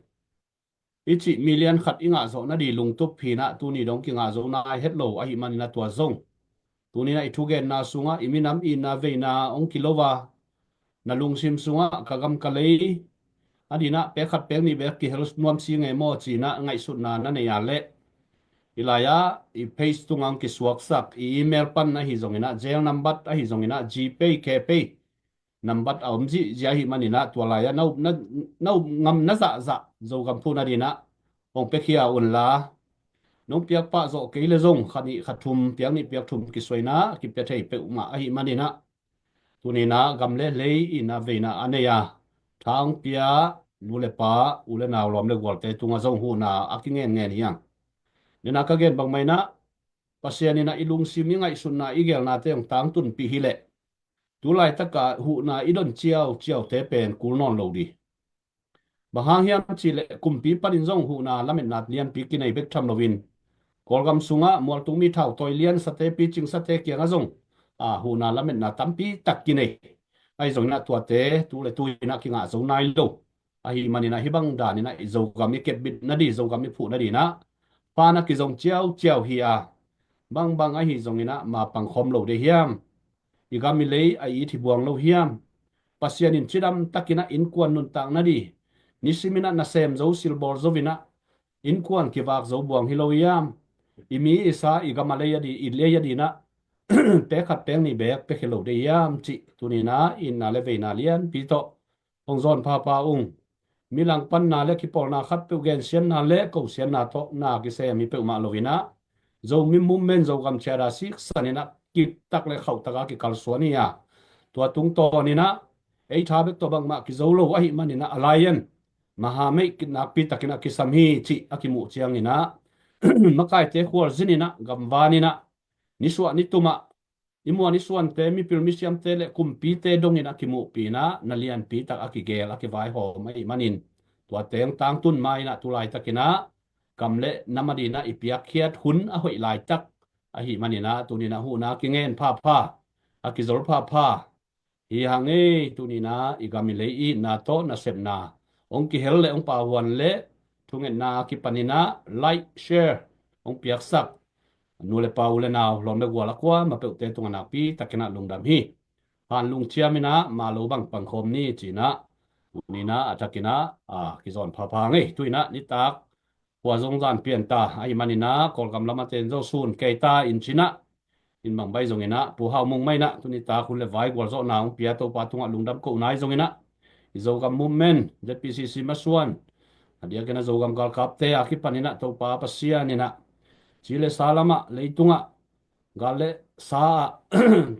ichi million khat inga zo na di lung tup phi na tu ni dong ki nga zo na hello a hi manina tua zong tu ni na i thu gen na sunga iminam i na ve na ong kilowa na lung sim sunga kagam kalei adina pe khat pe ni be ki helus nuam si nge mo chi na ngai sut na na ne ya le ilaya I paste tungang kiswak sak I email pan na hi zongina jail number a hi zongina gpay kpay number aumji jahi manina twalaya nau ngam na za zo gam phu na dina ong pekhia unla nong piak pa zo ke le zong khani khathum piang ni piak thum ki soina ki pe thei pe ma a hi manina tunina gamle lei ina veina aneya thang pia nule pa ule naw lom le gol te tunga zong hu na akingen ngen hiang nina ka gen bang mai na pasiani na ilung simi ngai sun na igel na te ong tang tun pi hi le tulai taka hu na idon chiao te pen kul non lo di bahang hiam chi le kumpi panin zong hu na lamet nat lian pi ki nei bek tham lovin kolgam sunga mol tung mi thau toy lian sate pi ching sate kianga zong hu na lamet na tampi tak ki nei ai zong na tua te tu le tu na ki nga zo nai lo hi manina hi bang da ni na zo gam mi ket bit na di zo gam mi phu na di na pa na ki zong chiao hi bang a hi zong ina ma pang khom lo de hiam igami lei ai thi buang lo hiam pasian in chidam takina in kuan nun tang na di nisimina na sem zo silbor zo vina in kuan ki wak zo buang hi lo hiam imi isa igama le di ile ya di na pe khat peng ni bek pe khelo de hiam chi tunina in na le ve na lian pi to ong zon pa ung milang pan na le ki por na khat pe gen sian na le ko sian na to na ki se mi pe ma lo vina zo mi mum men zo gam chera sik sanina ki tak le khau taka ki kal suania tua tung to ni na ei tha bek to bang ma ki zo lo a hi manina allian maha me ki na pi takina ki samhi chi akimu chiang ina makai te khwal zinina gamwanina niswa ni tuma imua ni suan te mi pil mi siam te le kumpi te dongina ki mu pi na nalian pi tak aki gel aki vai ho mai manin tua teng tang tun mai na tulai takina kamle namadina ipiak khiat hun a hoi lai tak a hi manina tunina hu na ki ngen pha aki zol pha hi hange tunina igami le I na to na sepna ong ki hel le ong pa wan le thungen na ki panina like share ong piak sak nule pa ule naw lom le gwala kwa ma pe te tungana pi takena lungdam hi han lung chiamina ma lo bang pangkhom ni china nina atakina ki zon pha nge tuina ni tak wa zong zan pian ta ai manina kolgam lama ten zo sun keita in china in mang bai zong ina pu hau mong mai na tuni ta khun le vai gol zo naung pia to pa tunga lungdam ko nai zong ina zo gam movement ZPCC masuan adia kena zo gam gal kap te akipanina to pa pasia nina chile salama leitunga gale sa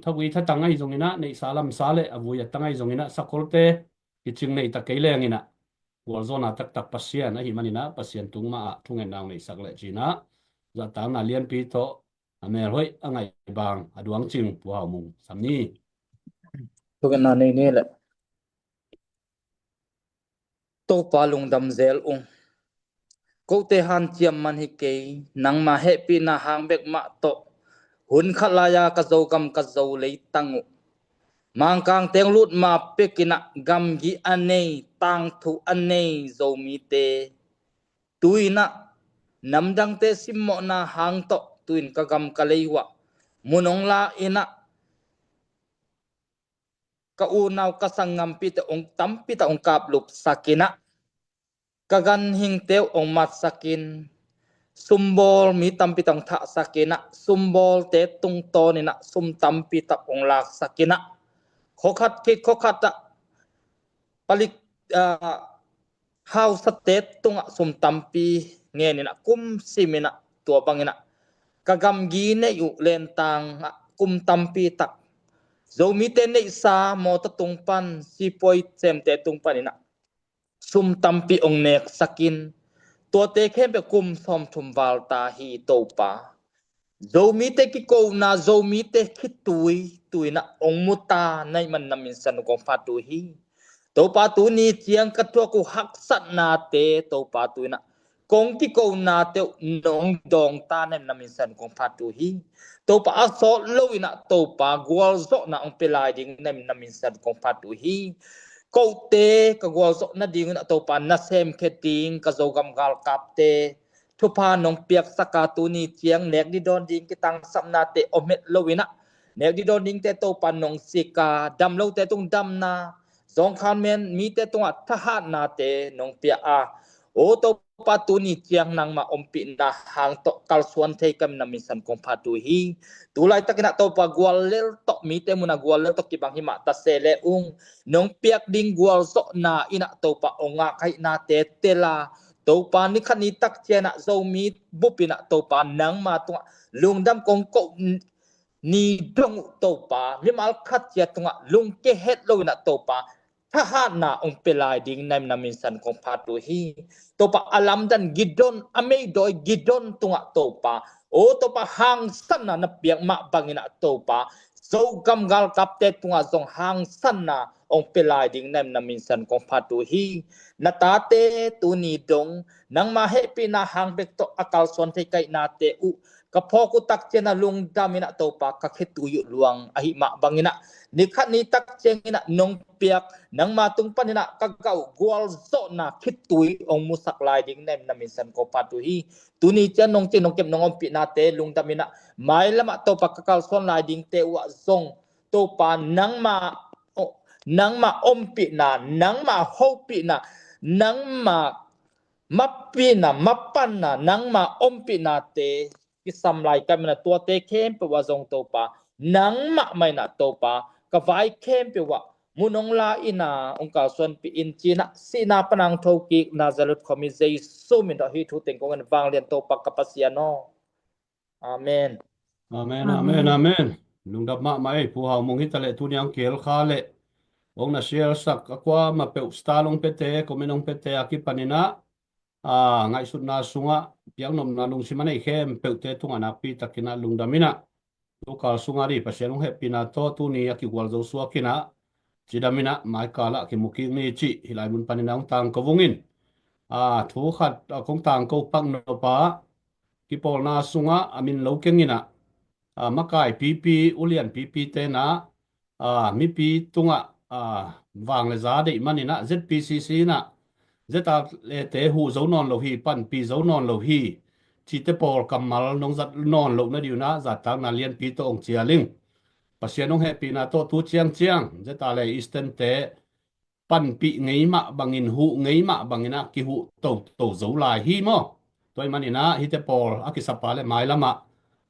thagui tha tangai zong ina nei salam sale avuya tangai zong ina sakolte kiching nei ta keileng ina gol zona tak pasia na hi manina pasien tungma thungen nang nei sakle china za tang na lian pi to amer hoi angai bang aduang ching puaw mung samni tukan na nei le to palung dam zel ung ko te han chiam man hi ke nang ma he pi na hang bek ma to hun khalaya ka zo kam ka zo lei tangu mang kang teng lut ma pekina gam gi anei tang thu anei zo mi te tuina namdang te simmo na hang to tuin ka gam ka leiwa munong la ina ka unaw ka sangam pi te ong tampi ta ong kap lup sakina kagan hing teu ong mat sakin sumbol mi tampi tong tha sakina sumbol te tung to ni na sum tampi ta ong lak sakina khokhat ki khokhata palik house te tunga sum tampi nge ni na kum simina to bangina kagam gi ne yu len tang kum tampi tak zomi te nei sa mo ta tung pan si poi sem te tung pan ina sum tampi ong nek sakin to te khem be kum som thum wal ta hi to pa zomi te ki ko na zomi te khitui tuina ong muta nai man namin san ko fa tu hi to pa tu ni chiang ka to ku hak sat na te to pa tuina kong ki ko na te nong dong ta nem namin san ko fa tu hi to pa aso loina to pa gwal zo na ong pelai ding nem namin san ko fa tu hi ko te ka gwal zo na ding na to pa na sem kheting ka zo gam gal kap te thu pa nong piak saka tu ni chiang nek di don ding ki tang sam na te omet lowina nek di don ding te to pa nong sika dam lo te tung dam na zong khan men mi te tung tha ha na te nong pia o to patu ni chiang nang ma ompi na hang to kalsuan thei kam na minsan kong patu hi tulai takina to pa gwalel to mi te muna gwalel to kibang hima ta sele nong piak ding gwal so na ina to pa onga kai na te tela to pa ni khani tak chena zo mi bupina to pa nang ma tu lungdam kong ko ni dong to pa mi mal khat ya tunga lung ke het lo na to pa tha ha na ong pelai ding nam na minsan kong patu hi to pa alam dan gidon amei doi gidon tunga to pa o to pa hang san na piang ma bangina to pa so gam gal kapte tunga zong hang san na ong pelai ding nam na minsan kong patu hi na tate tu ni dong nang ma happy na hang bek to akal son thei kai na te u kapho ku tak chena lung damina to pa ka khetuyu luang ahi ma bangina nikhat ni tak chengina nong piak nang matung panina kagau gwal zo na khitui ong musak lai ding nem na minsan ko patu hi tuni chen nong chen nong kem nong pi na te lung damina mai lama to pa kakal son lai ding te wa zong to pa nang ma ompi na nang ma hopi na nang ma mapi na mapan na nang ma ompi na te kisam lai kam na to te kem pe wa zong to pa nang ma mai na to pa ka vai kem pe wa munong la ina ong ka son pi in china sina panang thoki nazaret khomi jai so min da hi thu teng ko ngan wang lian to pa kapasiano amen Amen, amen, amen. Nung dap ma mai pu hau mong hitale tu niang kel kha le. Ong na share sak akwa ma pe stalong pete komenong pete akipanina. Ngai sut na sunga piang nom na lung simane khem pe te tunga na pi takina lung damina. Tu kal sunga ri pasianong happy na to tu ni aki gwal zo suakina. Jidamina mai kala ki muki ni chi hilai mun panina ong tang ko wungin. Thu khat kong tang ko pang no pa. Ki pol na sunga amin lo kengina. Makai pipi ulian pipi te na mi pi tunga vang le za de manina ZPCC na zeta le te hu zo non lo hi pan pi zo non lo hi chi te pol kamal nong zat non lo na diu na za tang na lian pi to ong chia ling pasianong happy na to tu chiang zeta le eastern te pan pi ngei ma bangin hu ngei ma bangina ki hu to zo lai hi mo toy manina hi te pol akisapa le mai lama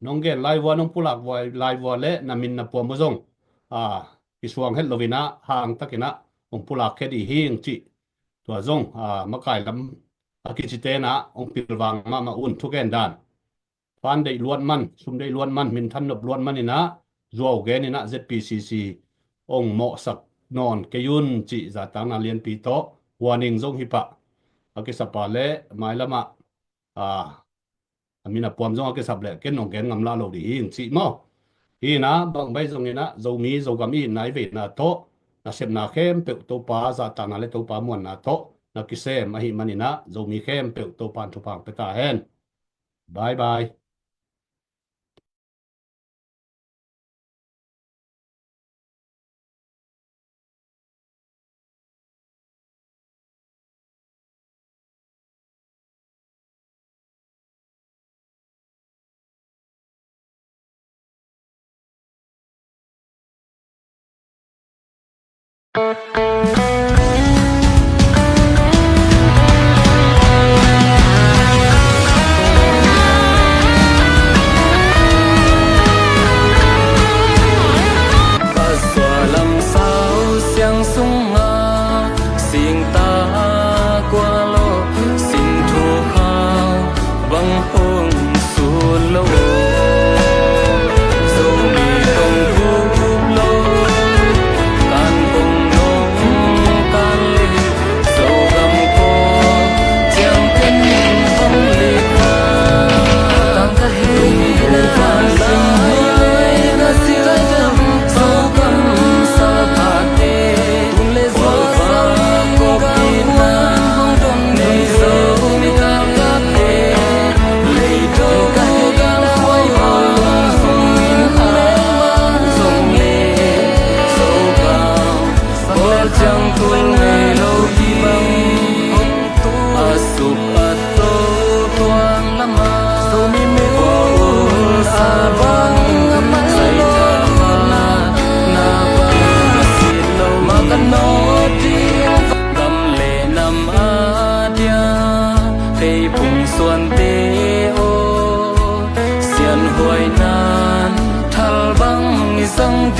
nong gen lai wa nong pulak wa lai wa le namin na puam bozong isuang het lovina hang takina ong pulak ke di hing chi tua zong makai lam akichite na ong pilwang ma un thuken dan pan dei luan man sum dei luan man min than nop luan manina zuaw gen ina ZPCC ong mo sak non ke yun chi za tang na lian pi to warning zong hipa akisapa le mai lama amina puam zong ke sable ken nong gen ngam la lo di in chi mo hi na bang bai zong ina zo mi zo gam i nai ve na to na sem na khem pe to pa za ta na le to pa mon na to na ki se ma hi manina zo mi khem pe to pan to pang pe ta hen bye bye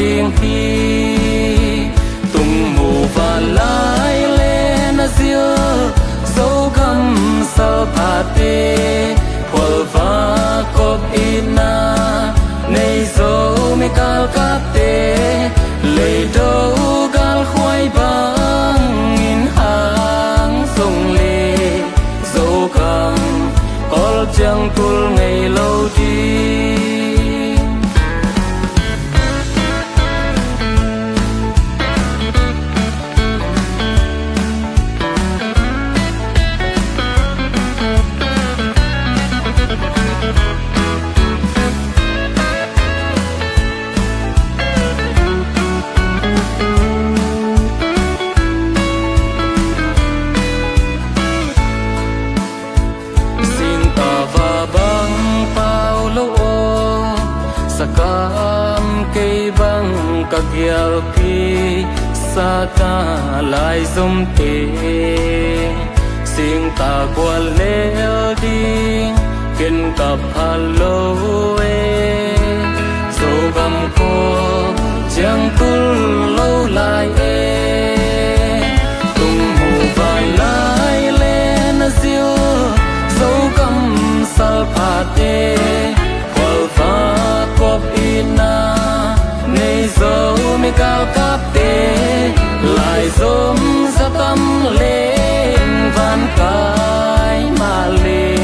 ding hi tung mu và lai lên diêu dấu găm sao pha tê hol va cop ina nei dấu me kal kap tê lệ đâu gal khoai bang in hang sông lê dấu găm ol chẳng tul ngày lâu đi sakam cây băng các gieo pi sa ta lại zum te sing ta qua leo đi kinh cặp hello e so gam ko chẳng tul lâu lại e tung mù và lại lên diêu dấu gam sal pha te và cop ina nei dấu me cao cáp tê lại dôm ra tâm lên van cái mà lê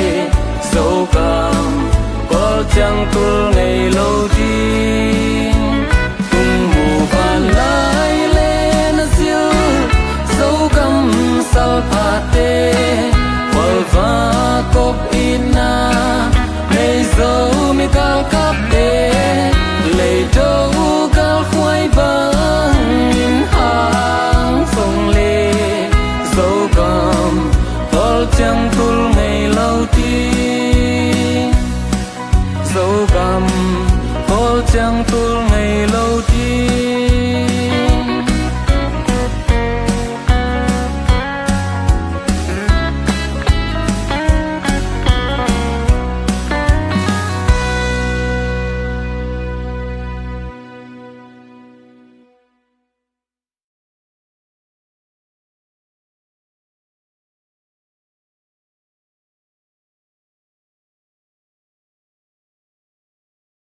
dấu cầm có chẳng tul ngày lâu đi tung mù và lại lên diêu dấu cầm sal pha tê và cop ina nei dấu me cao cáp tê lệ đâu gal khoai bang in hang sông lê dấu cầm tol chẳng tul ngày lâu đi dấu cầm tol chẳng tul